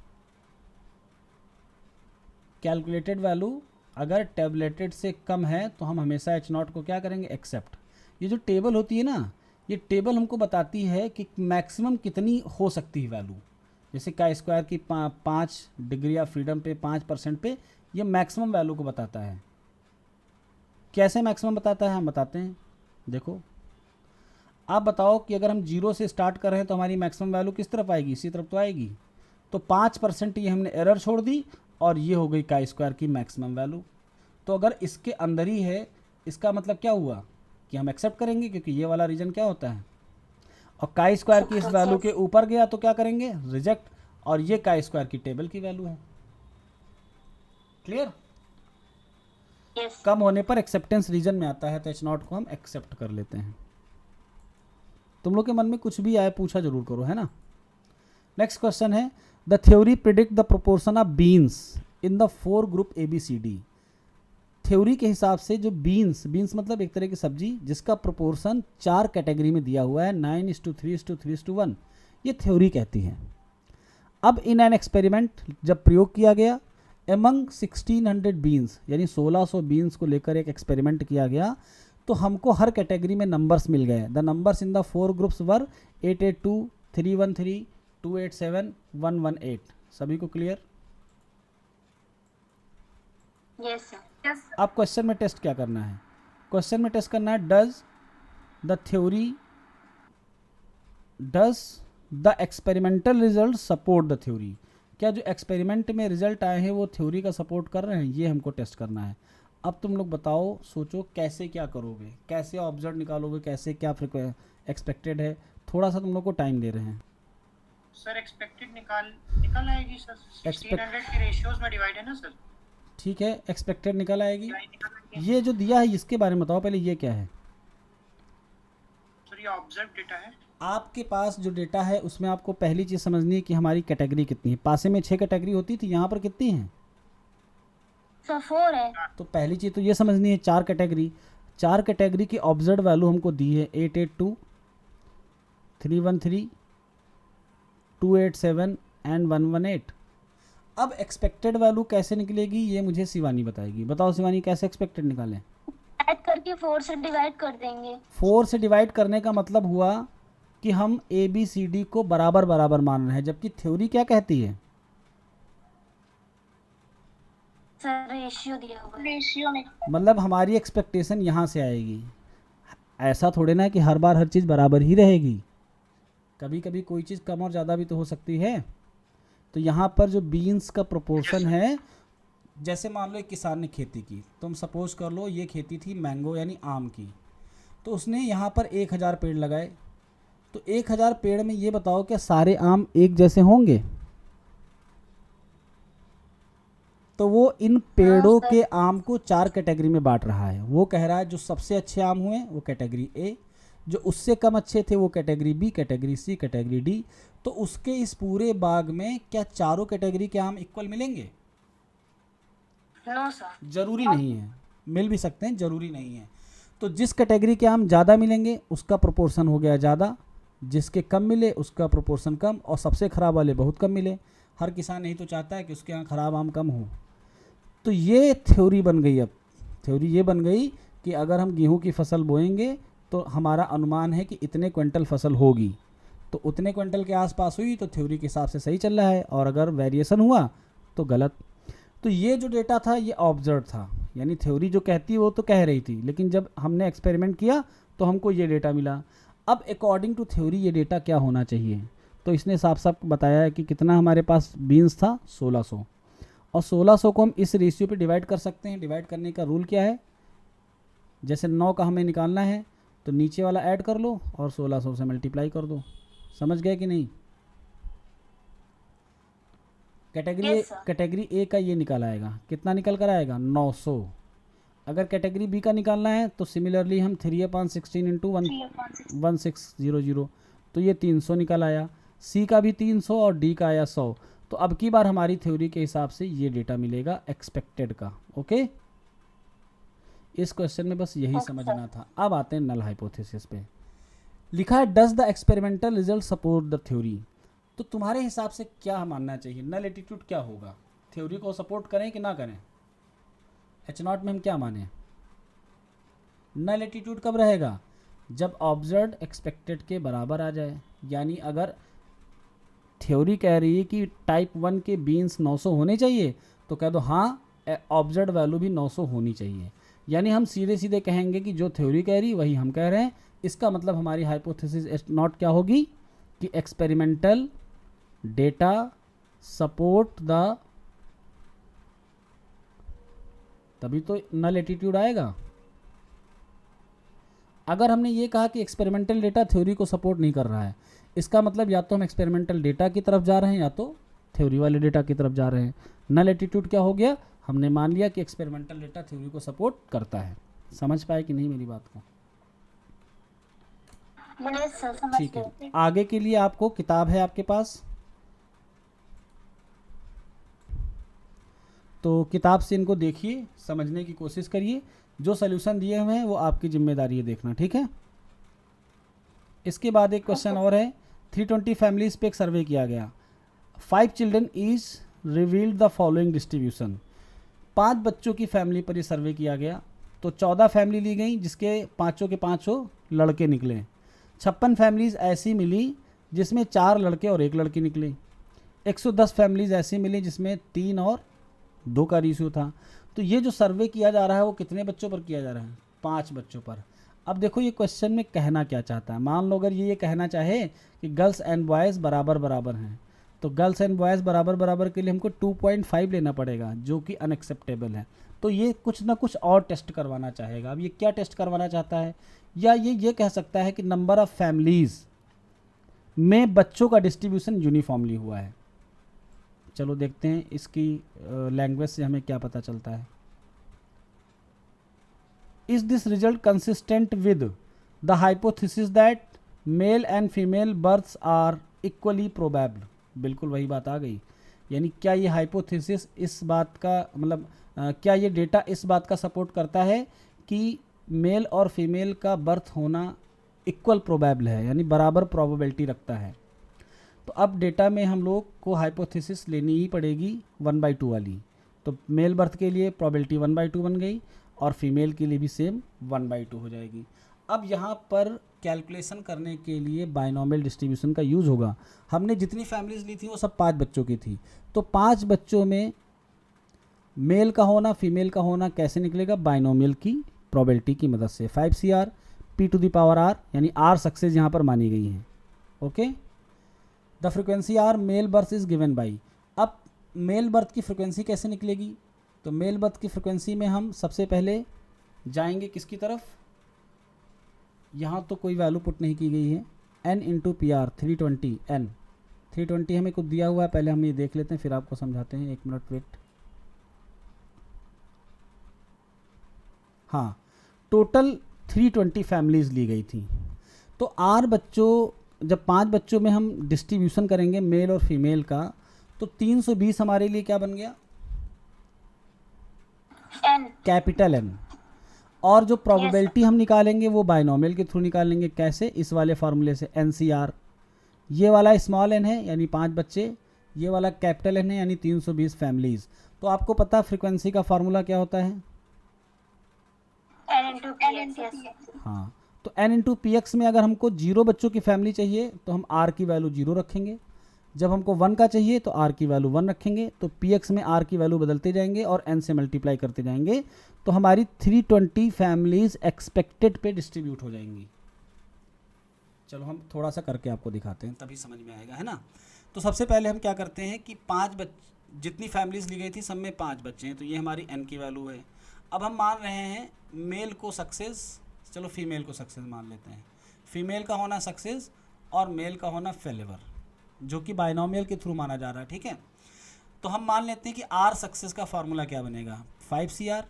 S1: कैलकुलेटेड वैल्यू अगर टेबलेटेड से कम है तो हम हमेशा एच नॉट को क्या करेंगे, एक्सेप्ट। ये जो टेबल होती है ना, ये टेबल हमको बताती है कि मैक्सिमम कितनी हो सकती है वैल्यू। जैसे काई स्क्वायर की 5 डिग्री ऑफ फ्रीडम पे 5% पे ये मैक्सिमम वैल्यू को बताता है। कैसे मैक्सिमम बताता है हम बताते हैं। देखो आप बताओ कि अगर हम 0 से स्टार्ट कर रहे हैं तो हमारी मैक्सिमम वैल्यू किस तरफ आएगी, इसी तरफ तो आएगी। तो 5% ये हमने एरर छोड़ दी और ये हो गई काई स्क्वायर की मैक्सिमम वैल्यू। तो अगर इसके अंदर ही है, इसका मतलब क्या हुआ कि हम एक्सेप्ट करेंगे, क्योंकि ये वाला रीजन क्या होता है। और काई स्क्वायर की इस वैल्यू के ऊपर गया तो क्या करेंगे, रिजेक्ट। और ये काई स्क्वायर की टेबल की वैल्यू है। क्लियर?
S2: यस।
S1: कम होने पर एक्सेप्टेंस रीजन में आता है तो एच नॉट को हम एक्सेप्ट कर लेते हैं। तुम लोग के मन में कुछ भी आए पूछा जरूर करो, है ना। नेक्स्ट क्वेश्चन है, the theory predict the proportion of beans in the 4 group ABCD। Theory के हिसाब से जो बीन्स मतलब एक तरह की सब्जी जिसका प्रोपोर्शन 4 कैटेगरी में दिया हुआ है, 9:3:3:1, ये थ्योरी कहती है। अब इन एन एक्सपेरिमेंट जब प्रयोग किया गया, एमंग 1600 बीन्स, यानी 1600 बीन्स को लेकर एक एक्सपेरिमेंट किया गया, तो हमको हर कैटेगरी में नंबर्स मिल गए। The numbers in the 4 groups were 882, 313, 287, 118। सभी को क्लियर?
S2: Yes sir.
S1: अब क्वेश्चन में टेस्ट क्या करना है, क्वेश्चन में टेस्ट करना है, does the experimental result support the theory. क्या जो एक्सपेरिमेंट में रिजल्ट आए हैं वो थ्योरी का सपोर्ट कर रहे हैं, ये हमको टेस्ट करना है। अब तुम लोग बताओ, सोचो कैसे क्या करोगे, कैसे ऑब्जर्व निकालोगे, कैसे क्या एक्सपेक्टेड है। थोड़ा सा तुम लोग को टाइम दे रहे हैं।
S3: सर एक्सपेक्टेड निकल आएगी सर, 1600 के रेशियोज में डिवाइड है ना सर।
S1: ठीक है, एक्सपेक्टेड निकल आएगी। ये जो दिया है इसके बारे में बताओ पहले, ये क्या है?
S3: सर ये ऑब्जर्व डेटा है।
S1: आपके पास जो डेटा है उसमें आपको पहली चीज़ समझनी है कि हमारी कैटेगरी कितनी है। पासे में 6 कैटेगरी होती थी, यहाँ पर कितनी है?
S2: सर 4 है।
S1: तो पहली चीज़ तो ये समझनी है 4 कैटेगरी। 4 कैटेगरी की ऑब्जर्व वैल्यू हमको दी है 882, 313, 287 एंड 118। अब एक्सपेक्टेड वैल्यू कैसे निकलेगी ये मुझे शिवानी बताएगी। बताओ शिवानी, कैसे एक्सपेक्टेड निकालें?
S2: ऐड करके 4 से डिवाइड कर देंगे।
S1: 4 से डिवाइड करने का मतलब हुआ कि हम ABCD को बराबर बराबर मान रहे हैं, जबकि थ्योरी क्या कहती है?
S2: सर रेशियो दिया हुआ है। रेशियो में
S1: मतलब हमारी एक्सपेक्टेशन यहाँ से आएगी। ऐसा थोड़े ना कि हर बार हर चीज़ बराबर ही रहेगी, कभी कभी कोई चीज़ कम और ज़्यादा भी तो हो सकती है। तो यहाँ पर जो बीन्स का प्रोपोर्शन है, जैसे मान लो एक किसान ने खेती की, तुम सपोज कर लो ये खेती थी मैंगो यानी आम की, तो उसने यहाँ पर 1000 पेड़ लगाए। तो 1000 पेड़ में ये बताओ क्या सारे आम एक जैसे होंगे? तो वो इन पेड़ों
S2: सर।
S1: के आम को 4 कैटेगरी में बांट रहा है। वो कह रहा है जो सबसे अच्छे आम हुए वो कैटेगरी ए, जो उससे कम अच्छे थे वो category B, category C, category D. तो उसके इस पूरे बाग में क्या चारों कैटेगरी के आम इक्वल मिलेंगे?
S2: No sir.
S1: जरूरी नहीं है, मिल भी सकते हैं, जरूरी नहीं है। तो जिस कैटेगरी के आम ज़्यादा मिलेंगे उसका प्रोपोर्शन हो गया ज़्यादा, जिसके कम मिले उसका प्रोपोर्शन कम, और सबसे ख़राब वाले बहुत कम मिले। हर किसान यही तो चाहता है कि उसके यहाँ ख़राब आम कम हो। तो ये थ्योरी बन गई। अब थ्योरी ये बन गई कि अगर हम गेहूं की फसल बोएंगे तो हमारा अनुमान है कि इतने क्विंटल फसल होगी, तो उतने क्विंटल के आसपास हुई तो थ्योरी के हिसाब से सही चल रहा है, और अगर वेरिएशन हुआ तो गलत। तो ये जो डेटा था ये ऑब्जर्व था, यानी थ्योरी जो कहती है वो तो कह रही थी, लेकिन जब हमने एक्सपेरिमेंट किया तो हमको ये डेटा मिला। अब अकॉर्डिंग टू थ्योरी ये डेटा क्या होना चाहिए? तो इसने साफ साफ बताया है कि कितना हमारे पास बीन्स था, 1600, और 1600 को हम इस रेशियो पे डिवाइड कर सकते हैं। डिवाइड करने का रूल क्या है? जैसे 9 का हमें निकालना है तो नीचे वाला ऐड कर लो और 1600 से मल्टीप्लाई कर दो। समझ गए कि नहीं?
S2: Yes, sir.
S1: कैटेगरी ए का ये निकाल आएगा, कितना निकल कर आएगा? 900। अगर कैटेगरी बी का निकालना है तो सिमिलरली हम 3/16 इंटू 1600, तो ये 300 निकल आया। सी का भी 300 और डी का आया 100। तो अब की बार हमारी थ्योरी के हिसाब से ये डेटा मिलेगा एक्सपेक्टेड का। ओके, इस क्वेश्चन में बस यही
S2: Okay,
S1: समझना था। अब आते हैं नल हाइपोथेसिस पे। लिखा है does the experimental result support the theory. तो तुम्हारे हिसाब से क्या मानना चाहिए? नल एटीट्यूड क्या होगा? थ्योरी को सपोर्ट करें कि ना करें? H0 में हम क्या माने? नल एटीट्यूड कब रहेगा? जब ऑब्जर्व एक्सपेक्टेड के बराबर आ जाए। यानी अगर थ्योरी कह रही है कि टाइप 1 के बीन्स 900 होने चाहिए तो कह दो हाँ, ऑब्जर्व वैल्यू भी 900 होनी चाहिए। यानी हम सीधे सीधे कहेंगे कि जो थ्योरी कह रही वही हम कह रहे हैं। इसका मतलब हमारी हाइपोथेसिस H0 क्या होगी कि एक्सपेरिमेंटल डेटा सपोर्ट द, तभी तो नल एटीट्यूड आएगा। अगर हमने ये कहा कि एक्सपेरिमेंटल डेटा थ्योरी को सपोर्ट नहीं कर रहा है, इसका मतलब या तो हम एक्सपेरिमेंटल डेटा की तरफ जा रहे हैं या तो थ्योरी वाले डेटा की तरफ जा रहे हैं। नल एटीट्यूड क्या हो गया? हमने मान लिया कि एक्सपेरिमेंटल डेटा थ्योरी को सपोर्ट करता है। समझ पाए कि नहीं मेरी बात को?
S2: Yes, sir, समझ
S1: ठीक है,
S2: गए।
S1: आगे के लिए आपको किताब है आपके पास, तो किताब से इनको देखिए, समझने की कोशिश करिए। जो सोल्यूशन दिए हुए हैं वो आपकी जिम्मेदारी है देखना, ठीक है? इसके बाद एक क्वेश्चन और है। 320 फैमिलीज पे एक सर्वे किया गया। 5 children is revealed the following distribution. 5 बच्चों की फैमिली पर ये सर्वे किया गया। तो 14 फैमिली ली गई जिसके पाँचों के पाँचों लड़के निकले। 56 फैमिलीज ऐसी मिली जिसमें 4 लड़के और 1 लड़की निकली। 110 फैमिलीज ऐसी मिली जिसमें 3 और 2 का रेशियो था। तो ये जो सर्वे किया जा रहा है वो कितने बच्चों पर किया जा रहा है? 5 बच्चों पर। अब देखो ये क्वेश्चन में कहना क्या चाहता है। मान लो अगर ये कहना चाहे कि गर्ल्स एंड बॉयज़ बराबर बराबर हैं, तो गर्ल्स एंड बॉयज़ बराबर बराबर के लिए हमको 2.5 लेना पड़ेगा, जो कि अनएक्सेप्टेबल है। तो ये कुछ ना कुछ और टेस्ट करवाना चाहेगा। अब ये क्या टेस्ट करवाना चाहता है? या ये कह सकता है कि नंबर ऑफ़ फैमिलीज़ में बच्चों का डिस्ट्रीब्यूशन यूनिफॉर्मली हुआ है। चलो देखते हैं इसकी लैंग्वेज से हमें क्या पता चलता है। Is this result consistent with the hypothesis that male and female births are equally probable? बिल्कुल वही बात आ गई। यानी क्या ये हाइपोथेसिस इस बात का मतलब क्या ये डेटा इस बात का सपोर्ट करता है कि मेल और फीमेल का बर्थ होना इक्वल प्रोबेबल है, यानी बराबर प्रोबेबिलिटी रखता है? तो अब डेटा में हम लोग को हाइपोथेसिस लेनी ही पड़ेगी 1/2 वाली। तो मेल बर्थ के लिए प्रोबेबिलिटी 1/2 बन गई और फीमेल के लिए भी सेम 1/2 हो जाएगी। अब यहाँ पर कैलकुलेशन करने के लिए बाइनोमियल डिस्ट्रीब्यूशन का यूज़ होगा। हमने जितनी फैमिलीज ली थी वो सब 5 बच्चों की थी। तो 5 बच्चों में मेल का होना फीमेल का होना कैसे निकलेगा? बाइनोमियल की प्रोबेबिलिटी की मदद से। 5CR P⁻R, यानी R सक्सेस यहाँ पर मानी गई है। Okay, the frequency are male birth is given by. अब मेल बर्थ की फ्रिक्वेंसी कैसे निकलेगी? तो मेल बर्थ की फ्रिक्वेंसी में हम सबसे पहले जाएंगे किसकी तरफ? यहाँ तो कोई वैल्यू पुट नहीं की गई है। n इंटू PR 320 n 320 हमें कुछ दिया हुआ है, पहले हम ये देख लेते हैं फिर आपको समझाते हैं। 1 मिनट वेट। हाँ, टोटल 320 फैमिलीज़ ली गई थी। तो आर बच्चों, जब 5 बच्चों में हम डिस्ट्रीब्यूशन करेंगे मेल और फीमेल का, तो 320 हमारे लिए क्या बन गया?
S2: एन।
S1: Capital N. और जो प्रोबेबिलिटी हम निकालेंगे वो बाइनोमियल के थ्रू निकालेंगे। कैसे? इस वाले फार्मूले से, NCR। ये वाला स्मॉल एन है यानी 5 बच्चे, ये वाला कैपिटल एन है यानी 320 फैमिलीज़। तो आपको पता है फ्रीक्वेंसी का फार्मूला क्या होता है?
S2: N into P.
S1: हाँ, तो n इंटू पी एक्स में अगर हमको 0 बच्चों की फैमिली चाहिए तो हम r की वैल्यू 0 रखेंगे, जब हमको 1 का चाहिए तो r की वैल्यू 1 रखेंगे। तो पी एक्स में r की वैल्यू बदलते जाएंगे और n से मल्टीप्लाई करते जाएंगे, तो हमारी 320 फैमिलीज एक्सपेक्टेड पे डिस्ट्रीब्यूट हो जाएंगी। चलो हम थोड़ा सा करके आपको दिखाते हैं, तभी समझ में आएगा, है ना। तो सबसे पहले हम क्या करते हैं कि 5 जितनी फैमिलीज ली गई थी सब में 5 बच्चे हैं, तो ये हमारी n की वैल्यू है। अब हम मान रहे हैं मेल को सक्सेस, चलो फीमेल को सक्सेस मान लेते हैं। फीमेल का होना सक्सेस और मेल का होना फेलिवर, जो कि बाइनोमियल के थ्रू माना जा रहा है, ठीक है। तो हम मान लेते हैं कि आर सक्सेस का फार्मूला क्या बनेगा? 5CR,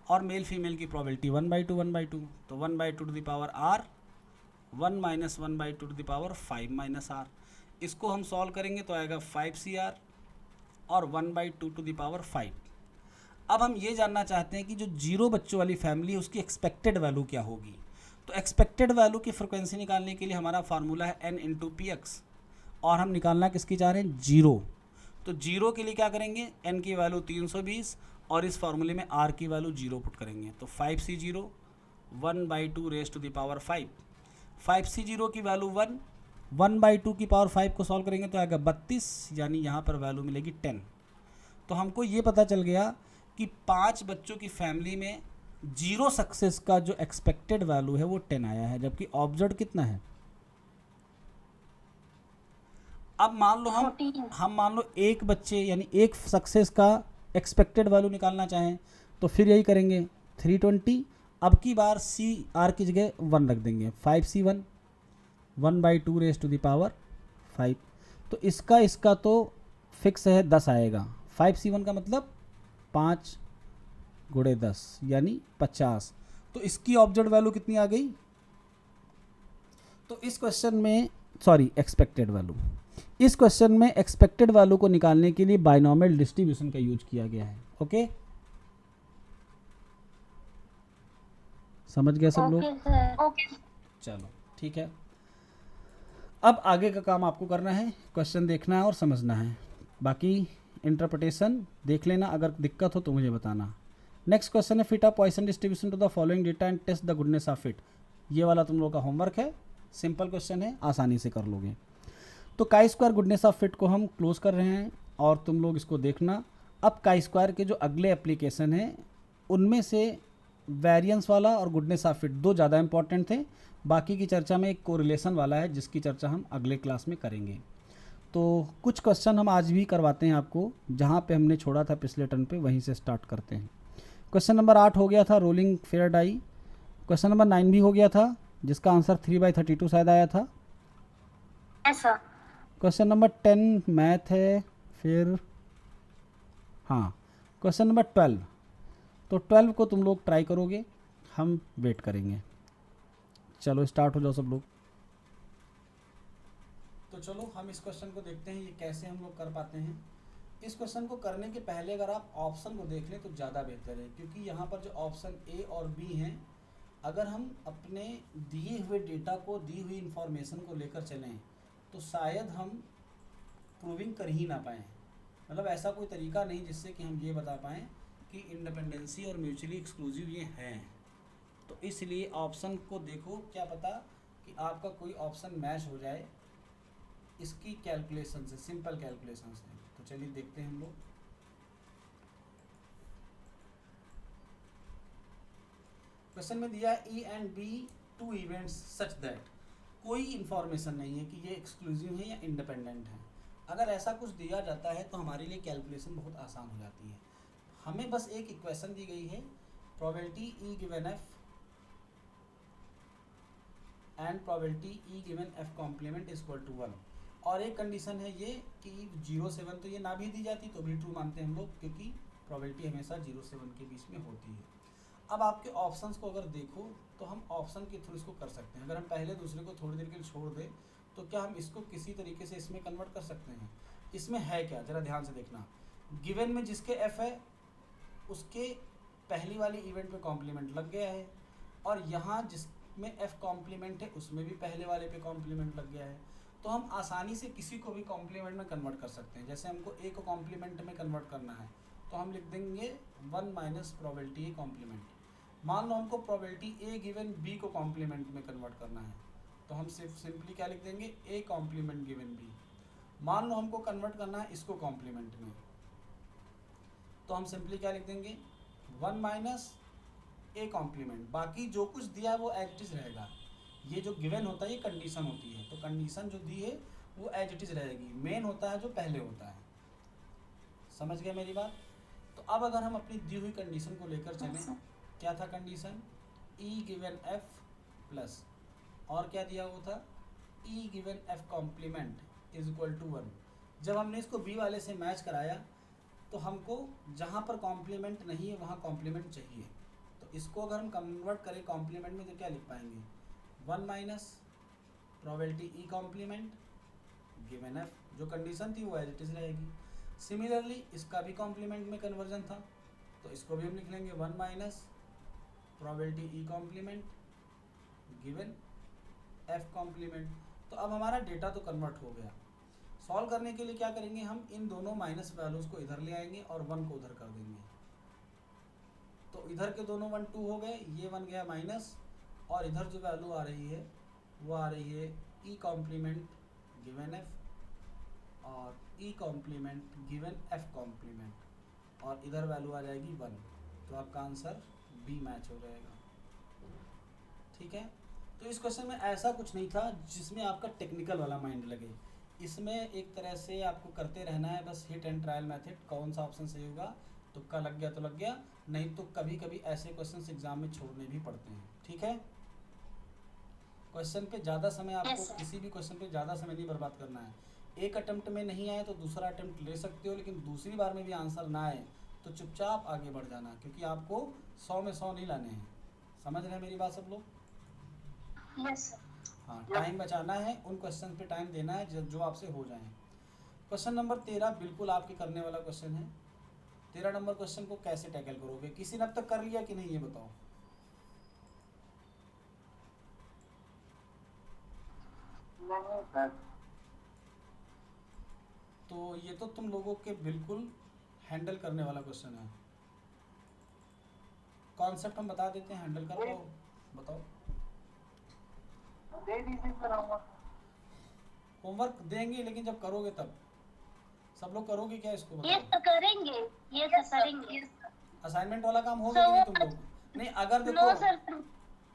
S1: और मेल फीमेल की प्रोबेबिलिटी 1/2 1/2, तो 1/2 to the power R, 1 minus 1/2 to the power 5 minus R. इसको हम सॉल्व करेंगे तो आएगा 5CR और 1/2 टू द पावर 5। अब हम ये जानना चाहते हैं कि जो 0 बच्चों वाली फैमिली है उसकी एक्सपेक्टेड वैल्यू क्या होगी। तो एक्सपेक्टेड वैल्यू की फ्रिक्वेंसी निकालने के लिए हमारा फार्मूला है n इंटू पी एक्स, और हम निकालना किसकी चाह रहे हैं? 0। तो 0 के लिए क्या करेंगे? n की वैल्यू 320 और इस फार्मूले में r की वैल्यू 0 पुट करेंगे, तो 5C0 1/2 raise to the power 5। 5C0 की वैल्यू 1, 1/2 की पावर 5 को सॉल्व करेंगे तो आएगा 32, यानी यहाँ पर वैल्यू मिलेगी 10। तो हमको ये पता चल गया कि 5 बच्चों की फैमिली में 0 सक्सेस का जो एक्सपेक्टेड वैल्यू है वो 10 आया है, जबकि ऑब्जर्व कितना है? अब मान लो हम मान लो एक बच्चे यानी एक सक्सेस का एक्सपेक्टेड वैल्यू निकालना चाहें तो फिर यही करेंगे 320। अब की बार CR की जगह 1 रख देंगे, 5C1 1/2 raise to the power 5। तो इसका तो फिक्स है 10 आएगा। 5C1 का मतलब 5 गुणे 10 यानी 50। तो इसकी ऑब्जर्व वैल्यू कितनी आ गई? तो इस क्वेश्चन में, सॉरी, एक्सपेक्टेड वैल्यू, इस क्वेश्चन में एक्सपेक्टेड वैल्यू को निकालने के लिए बाइनोमियल डिस्ट्रीब्यूशन का यूज किया गया है। ओके, समझ गया सब लोग?
S2: ओके।
S1: चलो ठीक है। अब आगे का काम आपको करना है, क्वेश्चन देखना है और समझना है, बाकी इंटरप्रिटेशन देख लेना, अगर दिक्कत हो तो मुझे बताना। नेक्स्ट क्वेश्चन है fit a Poisson distribution to the following data and test the goodness of fit. ये वाला तुम लोग का होमवर्क है, सिंपल क्वेश्चन है, आसानी से कर लोगे। तो chi square goodness of fit को हम क्लोज कर रहे हैं और तुम लोग इसको देखना। अब काई स्क्वायर के जो अगले एप्लीकेशन हैं उनमें से वेरिएंस वाला और गुडनेस ऑफ फिट दो ज़्यादा इंपॉर्टेंट थे, बाकी की चर्चा में एक कोरिलेशन वाला है जिसकी चर्चा हम अगले क्लास में करेंगे। तो कुछ क्वेश्चन हम आज भी करवाते हैं आपको, जहाँ पे हमने छोड़ा था पिछले टर्न पे वहीं से स्टार्ट करते हैं। क्वेश्चन नंबर 8 हो गया था rolling fair die. Question number 9 भी हो गया था जिसका आंसर 3/32 शायद आया था।
S2: ऐसा
S1: क्वेश्चन नंबर 10 मैथ है, फिर हाँ क्वेश्चन नंबर 12। तो 12 को तुम लोग ट्राई करोगे, हम वेट करेंगे। चलो स्टार्ट हो जाओ सब लोग। तो चलो हम इस क्वेश्चन को देखते हैं, ये कैसे हम लोग कर पाते हैं। इस क्वेश्चन को करने के पहले अगर आप ऑप्शन को देख लें तो ज़्यादा बेहतर है, क्योंकि यहाँ पर जो ऑप्शन ए और बी हैं, अगर हम अपने दिए हुए डेटा को, दी हुई इंफॉर्मेशन को लेकर चलें तो शायद हम प्रूविंग कर ही ना पाएँ। मतलब ऐसा कोई तरीका नहीं जिससे कि हम ये बता पाएँ कि इंडिपेंडेंसी और म्यूचुअली एक्सक्लूसिव ये हैं। तो इसलिए ऑप्शन को देखो, क्या पता कि आपका कोई ऑप्शन मैच हो जाए इसकी कैलकुलेशन से, सिंपल कैलकुलेशन से। तो चलिए देखते हैं हम लोग। क्वेश्चन में दिया E and B two events such that, कोई इंफॉर्मेशन नहीं है कि ये एक्सक्लूसिव है या इंडिपेंडेंट है। अगर ऐसा कुछ दिया जाता है तो हमारे लिए कैलकुलेशन बहुत आसान हो जाती है। हमें बस एक इक्वेशन दी गई है, probability E given F and probability E given F complement is equal to 1, और एक कंडीशन है ये कि 0 से 1, तो ये ना भी दी जाती तो भी ट्रू मानते हैं हम लोग, क्योंकि प्रोबेबिलिटी हमेशा 0 से 1 के बीच में होती है। अब आपके ऑप्शंस को अगर देखो तो हम ऑप्शन के थ्रू इसको कर सकते हैं। अगर हम पहले दूसरे को थोड़ी देर के लिए छोड़ दें तो क्या हम इसको किसी तरीके से इसमें कन्वर्ट कर सकते हैं? इसमें है क्या, ज़रा ध्यान से देखना। गिवन में जिसके एफ है उसके पहली वाली इवेंट पे कॉम्प्लीमेंट लग गया है, और यहाँ जिसमें एफ कॉम्प्लीमेंट है उसमें भी पहले वाले पे कॉम्प्लीमेंट लग गया है। तो हम आसानी से किसी को भी कॉम्प्लीमेंट में कन्वर्ट कर सकते हैं। जैसे हमको ए को कॉम्प्लीमेंट में कन्वर्ट करना है तो हम लिख देंगे 1 माइनस प्रोबेबिलिटी ए कॉम्प्लीमेंट। मान लो हमको प्रोबेबिलिटी ए गिवन बी को कॉम्प्लीमेंट में कन्वर्ट करना है तो हम सिर्फ सिंपली क्या लिख देंगे, ए कॉम्प्लीमेंट गिवन बी। मान लो हमको कन्वर्ट करना है इसको कॉम्प्लीमेंट में तो हम सिंपली क्या लिख देंगे, 1 माइनस ए कॉम्प्लीमेंट। बाकी जो कुछ दिया है वो एज इट इज रहेगा। ये जो गिवन होता है ये कंडीशन होती है, तो कंडीशन जो दी है वो एज इट इज रहेगी। मेन होता है जो पहले होता है। समझ गए मेरी बात? तो अब अगर हम अपनी दी हुई कंडीशन को लेकर चलें, क्या था condition, E given F plus और क्या दिया हुआ था, E given F complement is equal to 1। जब हमने इसको बी वाले से मैच कराया तो हमको जहाँ पर कॉम्प्लीमेंट नहीं है वहाँ कॉम्प्लीमेंट चाहिए। तो इसको अगर हम कन्वर्ट करें कॉम्प्लीमेंट में तो क्या लिख पाएंगे, 1 minus probability E complement given F. जो कंडीशन थी वो एज इट इज रहेगी। सिमिलरली इसका भी कॉम्प्लीमेंट में कन्वर्जन था तो इसको भी हम लिख लेंगे 1 minus probability E complement given F complement. तो अब हमारा डेटा तो कन्वर्ट हो गया। सॉल्व करने के लिए क्या करेंगे, हम इन दोनों माइनस वैल्यूज़ को इधर ले आएंगे और 1 को उधर कर देंगे। तो इधर के दोनों 1 2 हो गए, ये 1 गया माइनस, और इधर जो वैल्यू आ रही है वो आ रही है ई कॉम्प्लीमेंट गिवन एफ और E complement given F complement, और इधर वैल्यू आ जाएगी 1। तो आपका आंसर बी मैच हो जाएगा। ठीक है, तो इस क्वेश्चन में ऐसा कुछ नहीं था जिसमें आपका टेक्निकल वाला माइंड लगे। इसमें एक तरह से आपको करते रहना है बस हिट एंड ट्रायल मेथड। कौन सा ऑप्शन सही होगा, तुक्का लग गया तो लग गया, नहीं तो कभी कभी ऐसे क्वेश्चन एग्जाम में छोड़ने भी पड़ते हैं। ठीक है, क्वेश्चन पे ज़्यादा समय आपको
S2: Yes, sir.
S1: किसी भी क्वेश्चन पे ज़्यादा समय नहीं बर्बाद करना है। एक अटेम्प्ट में नहीं आए तो दूसरा अटेम्प्ट ले सकते हो, लेकिन दूसरी बार में भी आंसर ना आए तो चुपचाप आगे बढ़ जाना, क्योंकि आपको 100 में 100 नहीं लाने हैं। समझ रहे हैं मेरी बात सब लोग?
S2: Yes sir.
S1: हाँ, टाइम बचाना है, उन क्वेश्चन पे टाइम देना है जो आपसे हो जाएं। क्वेश्चन नंबर 13 बिल्कुल आपके करने वाला क्वेश्चन है। 13 नंबर क्वेश्चन को कैसे टैकल करोगे, किसी ने अब तक कर लिया कि नहीं ये बताओ।
S3: नहीं सर।
S1: तो ये तो तुम लोगों के बिल्कुल हैंडल करने वाला क्वेश्चन है। कॉन्सेप्ट हम बता देते हैं, हैंडल कर पाओ, बताओ।
S3: दे दीजिए सर होमवर्क।
S1: होमवर्क देंगे लेकिन जब करोगे तब। सब लोग करोगे क्या इसको
S2: ये
S1: बताओ।
S2: तो करेंगे, ये तो करेंगे।
S1: असाइनमेंट वाला काम होगा कि नहीं तुम लोग? नहीं, अगर
S2: नो
S1: देखो
S2: सर,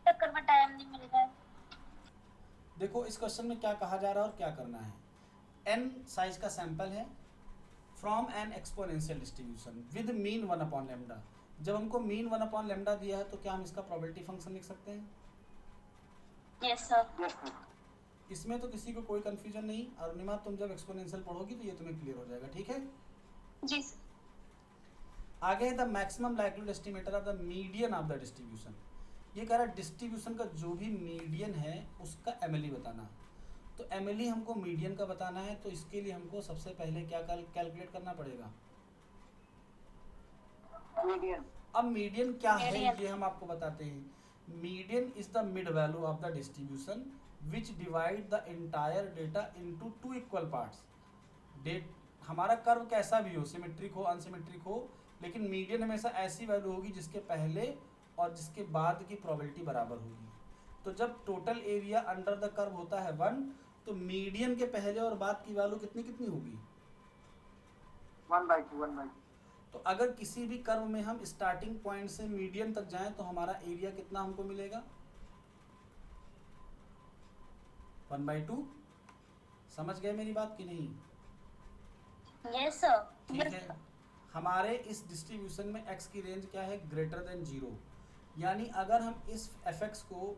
S2: चक्कर में टाइम नहीं मिल रहा है।
S1: देखो इस क्वेश्चन में क्या कहा जा रहा है और क्या करना है। n साइज का सैंपल है from N exponential distribution with mean 1 upon lambda. जब हमको मीन 1 अपॉन लेमडा दिया है तो क्या हम इसका प्रोबेबिलिटी फंक्शन लिख सकते हैं?
S2: Yes sir.
S3: Yes sir.
S1: इसमें तो किसी को कोई कंफ्यूजन नहीं। अरुणिमा, तुम जब एक्सपोनेंशियल पढ़ोगी तो ये तुम्हें क्लियर हो जाएगा। ठीक है,
S2: जी सर।
S1: आगे the maximum likelihood estimator of the median of the distribution. ये कह रहा है डिस्ट्रीब्यूशन का जो भी मीडियन है उसका एमएलई बताना। तो एमएलई हमको मीडियन का बताना है, तो इसके लिए हमको सबसे पहले क्या कैलकुलेट करना पड़ेगा,
S3: मीडियन।
S1: अब मीडियन क्या है
S2: Median.
S1: ये हम आपको बताते हैं। Median is the mid value of the distribution which divide the entire data into 2 equal parts. हमारा कर्व कैसा भी हो, सिमेट्रिक हो अनसिमेट्रिक हो, लेकिन मीडियन हमेशा ऐसी वैल्यू होगी जिसके पहले और जिसके बाद की प्रोबेबिलिटी बराबर होगी। तो जब total area under the curve होता है 1, तो मीडियन के पहले और बाद की वैल्यू कितनी कितनी होगी,
S3: 1/2।
S1: तो अगर किसी भी कर्व में हम स्टार्टिंग पॉइंट से मीडियन तक जाएं तो हमारा एरिया कितना हमको मिलेगा, 1/2। समझ गए मेरी बात कि नहीं?
S2: Yes sir.
S1: ठीक है, हमारे इस डिस्ट्रीब्यूशन में x की रेंज क्या है, ग्रेटर देन 0। यानी अगर हम इस fx को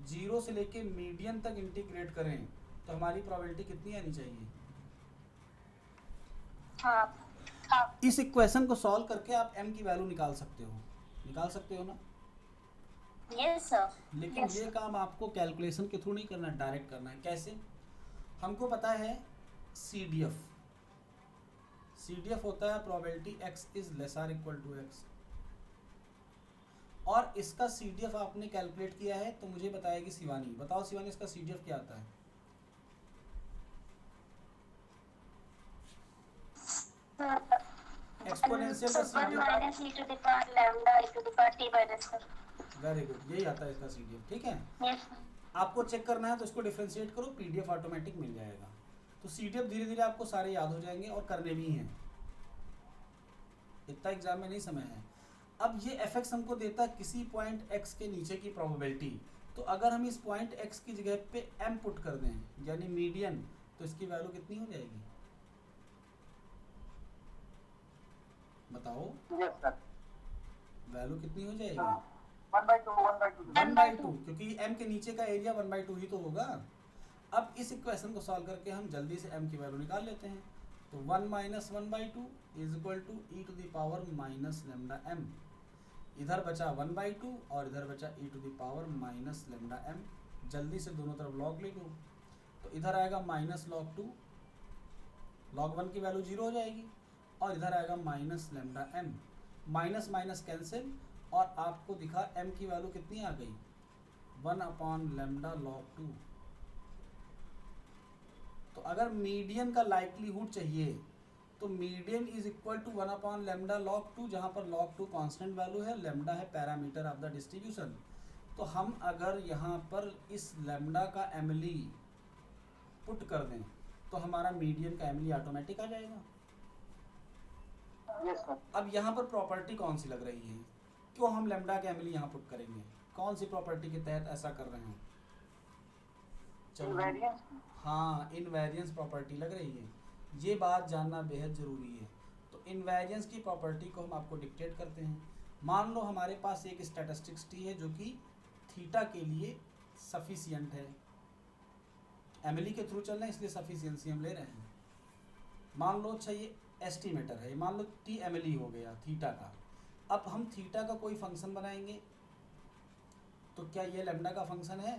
S1: 0 से लेके मीडियन तक इंटीग्रेट करें तो हमारी प्रोबेबिलिटी कितनी आनी चाहिए,
S2: हाफ
S1: इस इक्वेशन को सॉल्व करके आप m की वैल्यू निकाल सकते हो ना।
S2: Yes sir.
S1: लेकिन ये काम आपको कैलकुलेशन के थ्रू नहीं करना, डायरेक्ट करना है। कैसे? हमको पता है CDF होता है probability x is lesser equal to x, और इसका CDF आपने कैलकुलेट किया है तो मुझे बताएगी शिवानी। बताओ शिवानी, इसका CDF क्या आता है? एक्सपोनेंशियल का CDF। वेरी गुड, यही आता है इसका CDF। ठीक है, आपको चेक करना है तो इसको डिफरेंशिएट करो, PDF ऑटोमेटिक मिल जाएगा। तो CDF धीरे धीरे आपको सारे याद हो जाएंगे और करने भी हैं, इतना एग्जाम में नहीं समय है। अब ये fx हमको देता है किसी पॉइंट x के नीचे की प्रोबेबिलिटी। तो अगर हम इस पॉइंट x की जगह पे m पुट कर दें यानी मीडियन, तो इसकी वैल्यू कितनी हो जाएगी बताओ? वैल्यू कितनी हो जाएगी? 1/2, क्योंकि m के नीचे का एरिया 1/2 ही तो होगा। अब इस इक्वेशन को सॉल्व करके हम जल्दी से m की वैल्यू निकाल लेते हैं। तो 1 - 1/2 is equal to e to the power minus lambda m। इधर बचा 1/2 और इधर बचा e to the power minus lambda m। जल्दी से दोनों तरफ लॉग ले लो, तो इधर आएगा माइनस लॉग 2, लॉग 1 की वैल्यू 0 हो जाएगी, और इधर आएगा minus lambda m। Minus minus cancel, और आपको दिखा m की वैल्यू कितनी आ गई? 1/λ log 2। तो अगर मीडियन का लाइक्लीहुड चाहिए तो median is equal to 1/λ log 2, जहाँ पर log 2 कांस्टेंट वैल्यू है, लैम्डा है पैरामीटर ऑफ द डिस्ट्रीब्यूशन। तो हम अगर यहाँ पर इस लैम्डा का एमली पुट कर दें तो हमारा मीडियन का एमली ऑटोमेटिक आ जाएगा।
S3: Yes sir.
S1: अब यहाँ पर प्रॉपर्टी कौन सी लग रही है? क्यों हम लैम्डा का एमली यहाँ पुट करेंगे? कौन सी प्रॉपर्टी के तहत ऐसा कर रहे हैं?
S3: इनवेरिएंस।
S1: हाँ, इनवेरिएंस प्रॉपर्टी लग रही है। ये बात जानना बेहद ज़रूरी है। तो इनवेरिएंस की प्रॉपर्टी को हम आपको डिक्टेट करते हैं। मान लो हमारे पास एक स्टैटिस्टिक्स टी है जो कि थीटा के लिए सफिशियंट है, एमली के थ्रू चल रहे हैं इसलिए सफिशियंसी हम ले रहे हैं। मान लो अच्छा ये एस्टिमेटर है, मान लो टी एमली हो गया थीटा का। अब हम थीटा का कोई फंक्शन बनाएंगे तो क्या ये लैम्डा का फंक्शन है?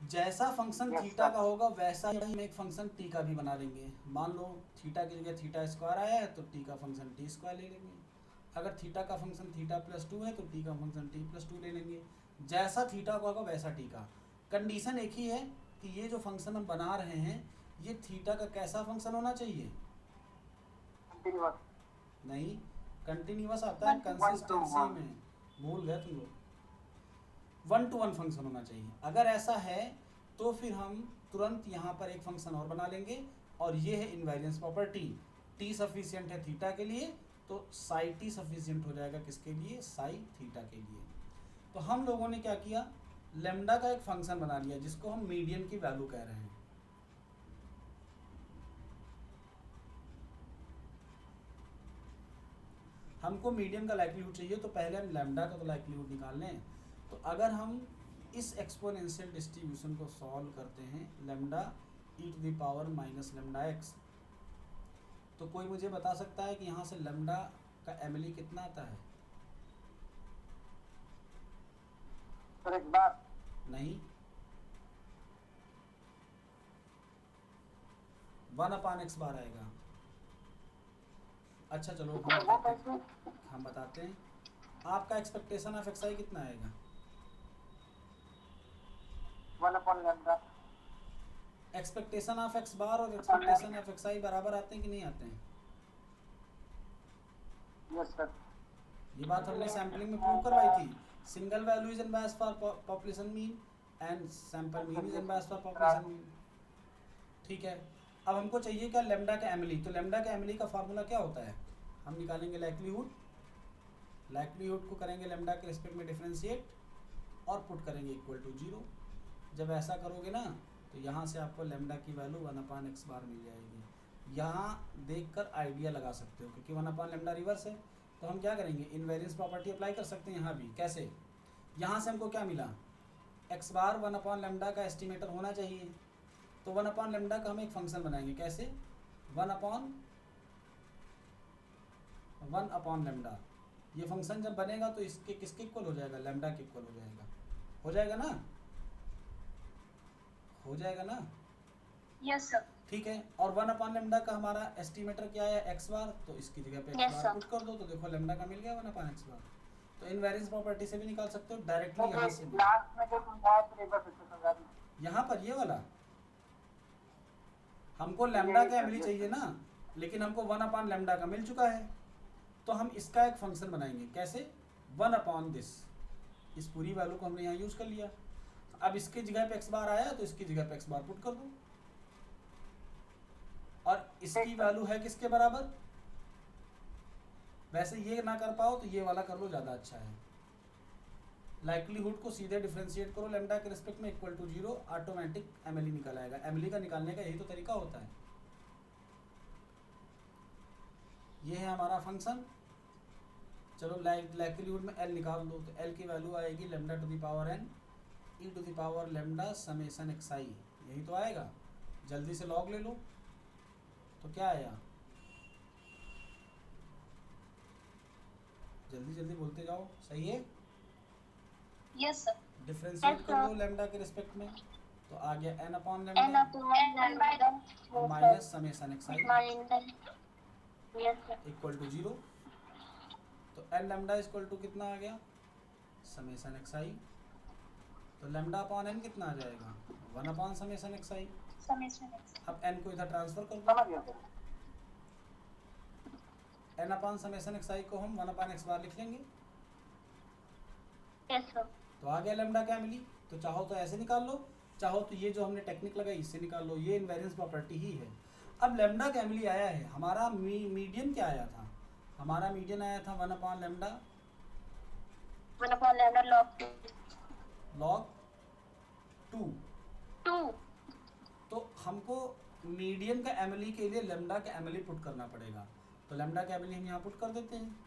S1: जैसा फंक्शन थीटा का होगा वैसा ही हम एक फंक्शन टी का भी बना लेंगे। मान लो थीटा की जगह थीटा स्क्वायर आया है तो टी का फंक्शन टी स्क्वायर ले लेंगे। अगर थीटा का फंक्शन थीटा प्लस 2 है तो टी का फंक्शन टी प्लस 2 ले लेंगे। जैसा थीटा का होगा वैसा टी का। कंडीशन एक ही है कि ये जो फंक्शन हम बना रहे हैं ये थीटा का कैसा फंक्शन होना चाहिए? नहीं, कंटिन्यूअस आता है कंसिस्टेंसी में, भूल गए तुम लोग। 1-to-1 फंक्शन होना चाहिए। अगर ऐसा है तो फिर हम तुरंत यहाँ पर एक फंक्शन और बना लेंगे, और ये है इनवेरिएंस प्रॉपर्टी। टी सफिशिएंट है थीटा के लिए तो साई टी सफिशिएंट हो जाएगा किसके लिए? साई थीटा के लिए। तो हम लोगों ने क्या किया, लैम्डा का एक फंक्शन बना लिया जिसको हम मीडियन की वैल्यू कह रहे हैं। हमको मीडियन का लाइक्लीहुड चाहिए तो पहले हम लैम्डा का तो लाइक्लीहुड निकाल लें। तो अगर हम इस एक्सपोनेंशियल डिस्ट्रीब्यूशन को सॉल्व करते हैं lambda e to the power minus lambda x, तो कोई मुझे बता सकता है कि यहाँ से लैम्डा का एमली कितना आता है?
S3: सर एक बार
S1: नहीं, 1/x बार आएगा। अच्छा चलो हम बताते हैं। आपका एक्सपेक्टेशन ऑफ एक्स आई कितना आएगा?
S3: 1/λ।
S1: एक्सपेक्टेशन ऑफ एक्स बार और एक्सपेक्टेशन ऑफ एक्स आई बराबर आते हैं कि नहीं आते हैं?
S3: Yes sir.
S1: ये बात हमने सैम्पलिंग में प्रूव करवाई थी। Single value is unbiased for population mean and sample mean is unbiased for population mean. ठीक है, अब हमको चाहिए क्या? लैम्डा का एमली। तो लैम्डा का एमली का फार्मूला क्या होता है? हम निकालेंगे लाइक्लीहुड, लाइक्लीहुड को करेंगे लैम्डा के रिस्पेक्ट में डिफरेंशिएट और पुट करेंगे इक्वल टू 0। जब ऐसा करोगे ना तो यहाँ से आपको लैम्डा की वैल्यू 1/x बार मिल जाएगी। यहाँ देखकर आइडिया लगा सकते हो क्योंकि 1/λ रिवर्स है। तो हम क्या करेंगे, इनवेरिएंस प्रॉपर्टी अप्लाई कर सकते हैं यहाँ भी। कैसे? यहाँ से हमको क्या मिला? x बार 1/λ का एस्टिमेटर होना चाहिए। तो 1 अपॉन लेमडा का हम एक फंक्शन बनाएंगे, कैसे? 1 अपॉन लेमडा। ये फंक्शन जब बनेगा तो इसके किसके इक्वल हो जाएगा? लेमडा के इक्वल हो जाएगा। हो जाएगा ना? हो जाएगा ना?
S2: Yes sir.
S1: ठीक है। और 1 अपॉन लेमडा का हमारा एस्टिमेटर क्या है? एक्स बार। तो इसकी जगह पे
S2: Yes,
S1: एक्स बार
S2: sir.
S1: पुट कर दो, तो देखो लेमडा का मिल गया 1 अपॉन एक्स बार। तो इनवेरिएंस प्रॉपर्टी से भी निकाल सकते हो, डायरेक्टली यहाँ से भी।
S3: लास्ट में जो समझाया फिर एक बार फिर से समझा दीजिए।
S1: यहाँ पर ये वाला हमको लेमडा का एमएलई चाहिए ना, लेकिन हमको 1 अपॉन लेमडा का मिल चुका है। तो हम इसका एक फंक्शन बनाएंगे, कैसे? 1 अपॉन दिस। इस पूरी वैल्यू को हमने यहाँ यूज कर लिया। अब इसकी जगह पे एक्स बार आया तो इसकी जगह पे एक्स बार पुट कर दो, और इसकी वैल्यू है किसके बराबर? वैसे ये ना कर पाओ तो ये वाला कर लो, ज़्यादा अच्छा है। लाइक्लीहुड को सीधे डिफरेंशिएट करो लेमडा के रिस्पेक्ट में, इक्वल टू 0, ऑटोमेटिक एमएलई निकल आएगा। एमएलई का निकालने का यही तो तरीका होता है। ये है हमारा फंक्शन। चलो लाइक्लीहुड में एल निकाल दो, तो एल की वैल्यू आएगी lambda to the power N E to the power lambda summation X I. यही तो आएगा। जल्दी से लॉग ले लो, तो क्या आया? जल्दी जल्दी बोलते जाओ, सही है?
S2: Yes sir.
S1: डिफरेंशिएट
S2: Yes,
S1: कर लो
S2: sir.
S1: लेमडा के रिस्पेक्ट में, तो आ गया N upon
S2: N
S1: lambda
S2: upon lambda
S1: minus summation X I
S2: minus. Yes sir.
S1: Equal to 0। तो एन लेमडा इक्वल टू कितना आ गया? Summation X I. तो लेमडा अपॉन एन कितना आ जाएगा? 1 upon summation X I.
S2: Summation X.
S1: अब N को इधर ट्रांसफर कर दो।
S3: समझ गया sir.
S1: N upon summation X I को हम 1 अपॉन एक्स बार लिख लेंगे।
S2: Yes sir.
S1: तो आ गया लेमडा क्या मिली। तो चाहो तो ऐसे निकाल लो, चाहो तो ये जो हमने टेक्निक लगाई इससे निकाल लो, ये इनवेरिएंस प्रॉपर्टी ही है। अब लेमडा का एमएलई आया है, हमारा मीडियन क्या आया था? हमारा मीडियन आया था 1 upon lambda
S2: 1 upon lambda log
S1: log 2।
S2: 2।
S1: तो हमको मीडियन का एमएलई के लिए लेमडा का एमएलई पुट करना पड़ेगा। तो लेमडा का एमएलई हम यहाँ पुट कर देते हैं।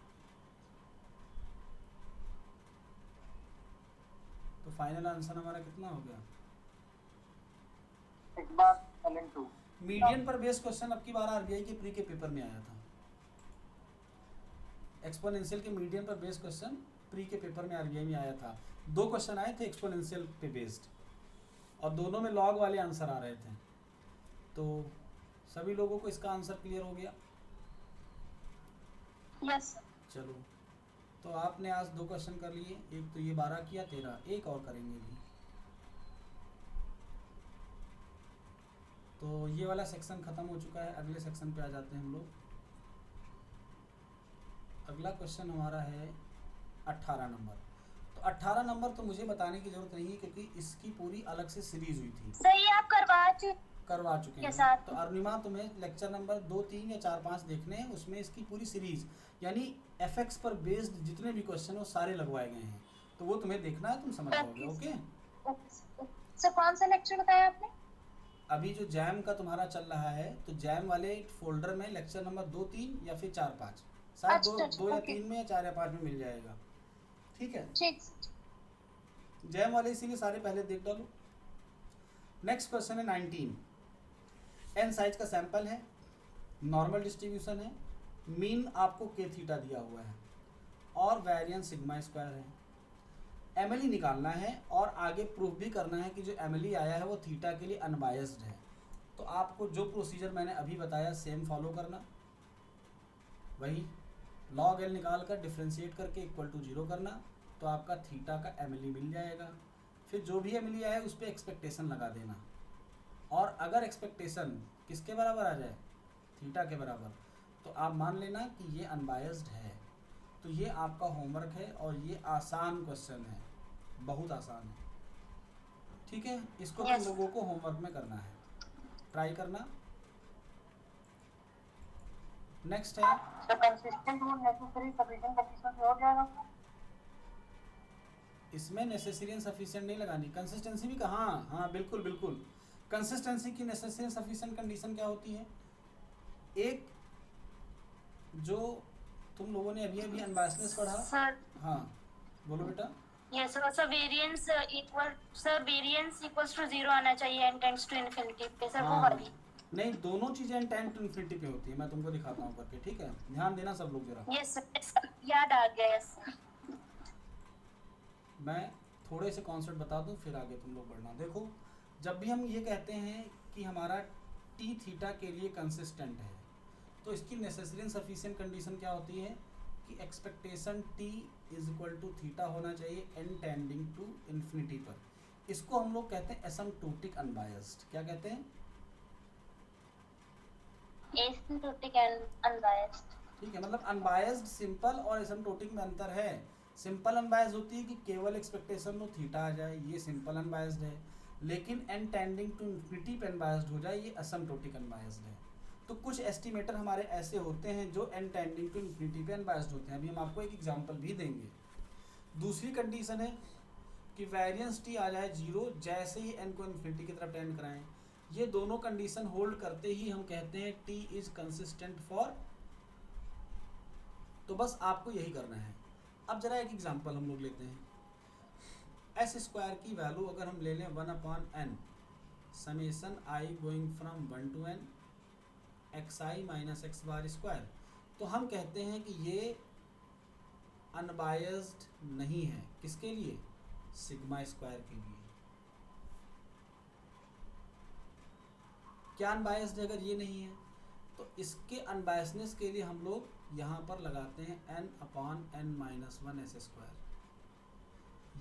S1: तो फाइनल आंसर हमारा कितना हो गया?
S3: एक बार LN2
S1: मीडियन पर बेस्ड क्वेश्चन अब की बार आरबीआई के प्री के पेपर में आया था। एक्सपोनेंशियल के मीडियन पर बेस्ड क्वेश्चन प्री के पेपर में आरबीआई में आया था। 2 क्वेश्चन आए थे एक्सपोनेंशियल पे बेस्ड, और दोनों में लॉग वाले आंसर आ रहे थे। तो सभी लोगों को इसका आंसर क्लियर हो गया?
S2: Yes sir.
S1: चलो, तो आपने आज 2 क्वेश्चन कर लिए, एक तो ये 12 किया, 13, एक और करेंगे भी। तो ये वाला सेक्शन खत्म हो चुका है, अगले सेक्शन पे आ जाते हैं हम लोग। अगला क्वेश्चन हमारा है 18 नंबर। तो 18 नंबर तो मुझे बताने की जरूरत नहीं है, क्योंकि इसकी पूरी अलग से सीरीज हुई थी,
S2: सही आप करवा
S1: चुके
S2: के
S1: हैं।
S2: साथ।
S1: तो अरुणिमा तुम्हें लेक्चर नंबर 2, 3 या 4, 5 देखने हैं, उसमें इसकी पूरी सीरीज यानी एफएक्स पर बेस्ड जितने भी क्वेश्चन वो सारे लगवाए गए हैं। तो वो तुम्हें देखना है, तुम समझ जाओगे। ओके,
S2: सर कौन सा लेक्चर बताया आपने?
S1: अभी जो जैम का तुम्हारा चल रहा है, तो जैम वाले फोल्डर में लेक्चर नंबर 2, 3 या फिर 4, 5, शायद दो या 3 में या 4 या 5 में मिल जाएगा। ठीक है,
S2: ठीक।
S1: जैम वाले इसीलिए सारे पहले देख डालो। नेक्स्ट क्वेश्चन है 19। एन साइज का सैंपल है, नॉर्मल डिस्ट्रीब्यूशन है, मीन आपको के थीटा दिया हुआ है और वेरिएंस सिग्मा स्क्वायर है। एमएलई निकालना है और आगे प्रूफ भी करना है कि जो एमएलई आया है वो थीटा के लिए अनबायस्ड है। तो आपको जो प्रोसीजर मैंने अभी बताया सेम फॉलो करना, वही लॉग एल निकाल कर डिफ्रेंशिएट करके इक्वल टू 0 करना, तो आपका थीटा का एमएलई मिल जाएगा। फिर जो भी एमएलई आए उस पर एक्सपेक्टेशन लगा देना, और अगर एक्सपेक्टेशन किसके बराबर आ जाए? थीटा के बराबर, तो आप मान लेना कि ये अनबायस्ड है। तो ये आपका होमवर्क है, और ये आसान क्वेश्चन है, बहुत आसान है। ठीक है, इसको तुम लोगों को होमवर्क में करना है, ट्राई करना। नेक्स्ट है
S3: सर कंसिस्टेंट और नेसेसरी सफिशिएंट कंडीशन से हो जाएगा।
S1: इसमें नेसेसरी एंड सफिशिएंट नहीं लगानी, कंसिस्टेंसी भी कहाँ। हाँ बिल्कुल बिल्कुल, कंसिस्टेंसी की नेसेसरी एंड सफिशिएंट कंडीशन क्या होती है? एक जो तुम लोगों ने अभी अभी अनबायस्डनेस पढ़ा।
S2: सर
S1: हाँ बोलो बेटा।
S2: Yes sir, variance equals to 0 आना चाहिए एंड टेंड्स टू इन्फिनिटी पे सर, वो
S1: हाँ
S2: वाली।
S1: नहीं, दोनों चीज़ें 10 टू इन्फिनिटी पे होती है, मैं तुमको दिखाता हूँ करके, ठीक है, ध्यान देना सब लोग जरा।
S2: यस सर, याद आ गया। Yes sir.
S1: मैं थोड़े से कॉन्सेप्ट बता दूं फिर आगे तुम लोग बढ़ना। देखो, जब भी हम ये कहते हैं कि हमारा टी थीटा के लिए कंसिस्टेंट है, तो इसकी नेसेसरी एंड सफिशिएंट कंडीशन क्या होती है कि expectation T is equal to theta होना चाहिए एन टेंडिंग टू इन्फिनिटी पर। इसको हम लोग कहते हैं एसिम्प्टोटिक अनबायस्ड। क्या कहते हैं?
S2: Asymptotic and unbiased.
S1: ठीक है, मतलब अनबायस्ड सिंपल और एसिम्प्टोटिक में अंतर है। सिंपल अनबायस्ड होती है कि केवल एक्सपेक्टेशन नो थीटा आ जाए, ये सिंपल अनबायस्ड है। लेकिन एन टेंडिंग टू इन्फिनिटी पे अनबायस्ड हो जाए, ये एसिम्प्टोटिक अनबायस्ड है। तो कुछ एस्टिमेटर हमारे ऐसे होते हैं जो एन टेंडिंग टू इन्फिनिटी पे अनबायस्ड होते हैं। अभी हम आपको एक एग्जांपल भी देंगे। दूसरी कंडीशन है कि वेरिएंस टी आ जाए 0 जैसे ही एन को इन्फिनिटी की तरफ टेंड कराएं। ये दोनों कंडीशन होल्ड करते ही हम कहते हैं टी इज कंसिस्टेंट फॉर। तो बस आपको यही करना है। अब जरा एक एग्जांपल हम लोग लेते हैं। एस स्क्वायर की वैल्यू अगर हम ले लें 1/n summation I going from 1 to n x I minus x bar square, तो हम कहते हैं कि ये अनबायस्ड नहीं है। किसके लिए? सिग्मा स्क्वायर के लिए। क्या अनबायस्ड है अगर ये नहीं है? तो इसके अनबायसनेस के लिए हम लोग यहाँ पर लगाते हैं n/n-1 एस स्क्वायर।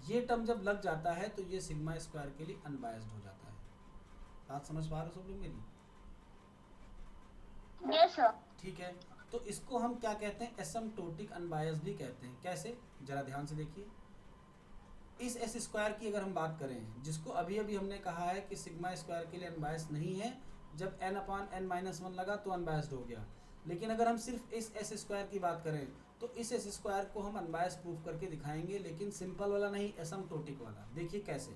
S1: ये टर्म जब लग जाता है तो ये सिग्मा स्क्वायर के लिए अनबायस्ड हो जाता है। बात समझ पा रहे हो सब लोग मेरी?
S2: Yes sir.
S1: ठीक है, तो इसको हम क्या कहते हैं? एसिम्प्टोटिक अनबायस्ड भी कहते हैं। कैसे? जरा ध्यान से देखिए। इस एस स्क्वायर की अगर हम बात करें, जिसको अभी अभी हमने कहा है कि सिग्मा स्क्वायर के लिए अनबायस्ड नहीं है, जब n/n-1 लगा तो अनबायस्ड हो गया। लेकिन अगर हम सिर्फ इस एस स्क्वायर की बात करें तो इस एस स्क्वायर को हम अनबायस्ड प्रूफ करके दिखाएंगे, लेकिन सिंपल वाला नहीं, एसिम्प्टोटिक वाला। देखिए कैसे।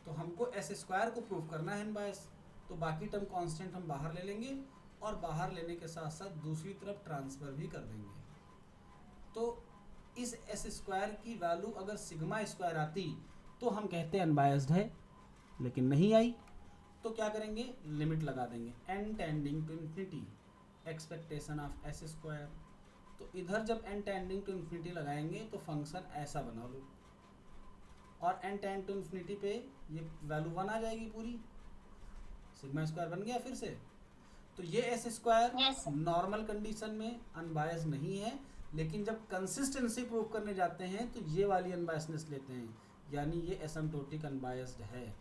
S1: तो हमको एस स्क्वायर को प्रूफ करना है अनबायस्ड, तो बाकी टर्म कांस्टेंट हम बाहर ले लेंगे और बाहर लेने के साथ साथ दूसरी तरफ ट्रांसफर भी कर देंगे। तो इस एस स्क्वायर की वैल्यू अगर सिग्मा स्क्वायर आती तो हम कहते हैं अनबायस्ड है, लेकिन नहीं आई तो क्या करेंगे? लिमिट लगा देंगे n tending to infinity expectation of S square. तो इधर जब n टेंडिंग टू इन्फिनिटी लगाएंगे तो फंक्शन ऐसा बना लो, और n टेंड टू इन्फिनिटी पे ये वैल्यू 1 आ जाएगी पूरी, सिग्मा स्क्वायर बन गया फिर से। तो ये S square
S2: Yes, sir.
S1: Normal condition में अनबायस्ड नहीं है, लेकिन जब कंसिस्टेंसी प्रूव करने जाते हैं तो ये वाली अनबायसनेस लेते हैं, यानी ये एसिम्प्टोटिक अनबायस्ड है।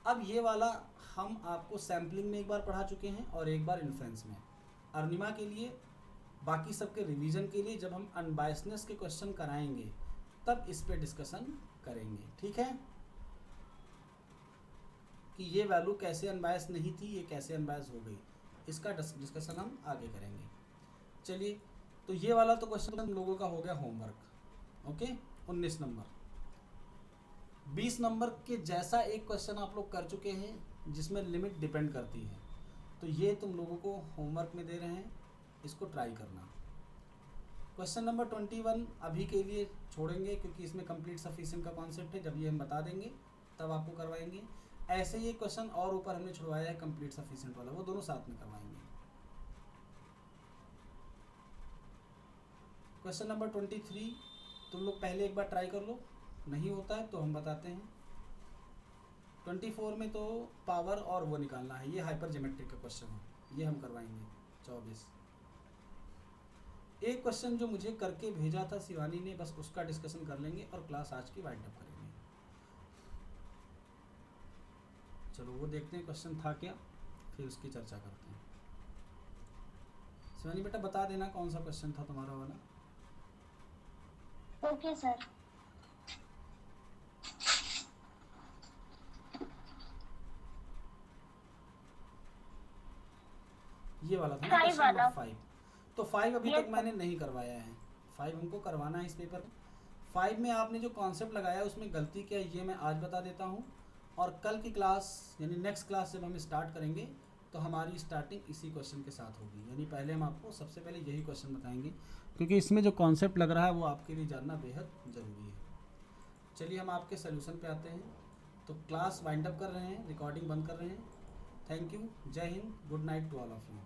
S1: अब ये वाला हम आपको सैम्पलिंग में एक बार पढ़ा चुके हैं और एक बार इन्फ्रेंस में। अरुणिमा के लिए, बाकी सबके रिवीजन के लिए जब हम अनबायसनेस के क्वेश्चन कराएंगे तब इस पे डिस्कशन करेंगे, ठीक है? कि ये वैल्यू कैसे अनबायस नहीं थी, ये कैसे अनबायस हो गई, इसका डिस्कशन हम आगे करेंगे। चलिए, तो ये वाला तो क्वेश्चन हम लोगों का हो गया होमवर्क। Okay, 19 number. 20 नंबर के जैसा एक क्वेश्चन आप लोग कर चुके हैं जिसमें लिमिट डिपेंड करती है, तो ये तुम लोगों को होमवर्क में दे रहे हैं, इसको ट्राई करना। क्वेश्चन नंबर 21 अभी के लिए छोड़ेंगे क्योंकि इसमें कंप्लीट सफिशिएंट का कॉन्सेप्ट है, जब ये हम बता देंगे तब आपको करवाएंगे। ऐसे ही क्वेश्चन और ऊपर हमने छुड़वाया है कंप्लीट सफिशिएंट वाला, वो दोनों साथ में करवाएंगे। क्वेश्चन नंबर 23 तुम लोग पहले एक बार ट्राई कर लो, नहीं होता है तो हम बताते हैं। 24 में तो पावर और वो निकालना है, ये हाइपर ज्योमेट्रिक का क्वेश्चन है, ये हम करवाएंगे। 24 एक क्वेश्चन जो मुझे करके भेजा था शिवानी ने, बस उसका डिस्कशन कर लेंगे और क्लास आज की वाइंड अप करेंगे। चलो वो देखते हैं क्वेश्चन था क्या, फिर उसकी चर्चा करते हैं। शिवानी बेटा बता देना कौन सा क्वेश्चन था तुम्हारा वाला।
S2: Okay sir.
S1: ये वाला था ना
S2: 5
S1: क्वेश्चन
S2: वाला।
S1: नंबर 5। तो 5 अभी
S2: Yes,
S1: तक मैंने नहीं करवाया है, 5 हमको करवाना है इस पेपर में। 5 में आपने जो कॉन्सेप्ट लगाया उसमें गलती क्या है ये मैं आज बता देता हूँ, और कल की क्लास यानी नेक्स्ट क्लास जब हम स्टार्ट करेंगे तो हमारी स्टार्टिंग इसी क्वेश्चन के साथ होगी। यानी पहले हम आपको सबसे पहले यही क्वेश्चन बताएंगे। क्योंकि इसमें जो कॉन्सेप्ट लग रहा है वो आपके लिए जानना बेहद ज़रूरी है। चलिए हम आपके सोल्यूशन पे आते हैं। तो क्लास वाइंड अप कर रहे हैं, रिकॉर्डिंग बंद कर रहे हैं। थैंक यू, जय Hind, good night to all of you.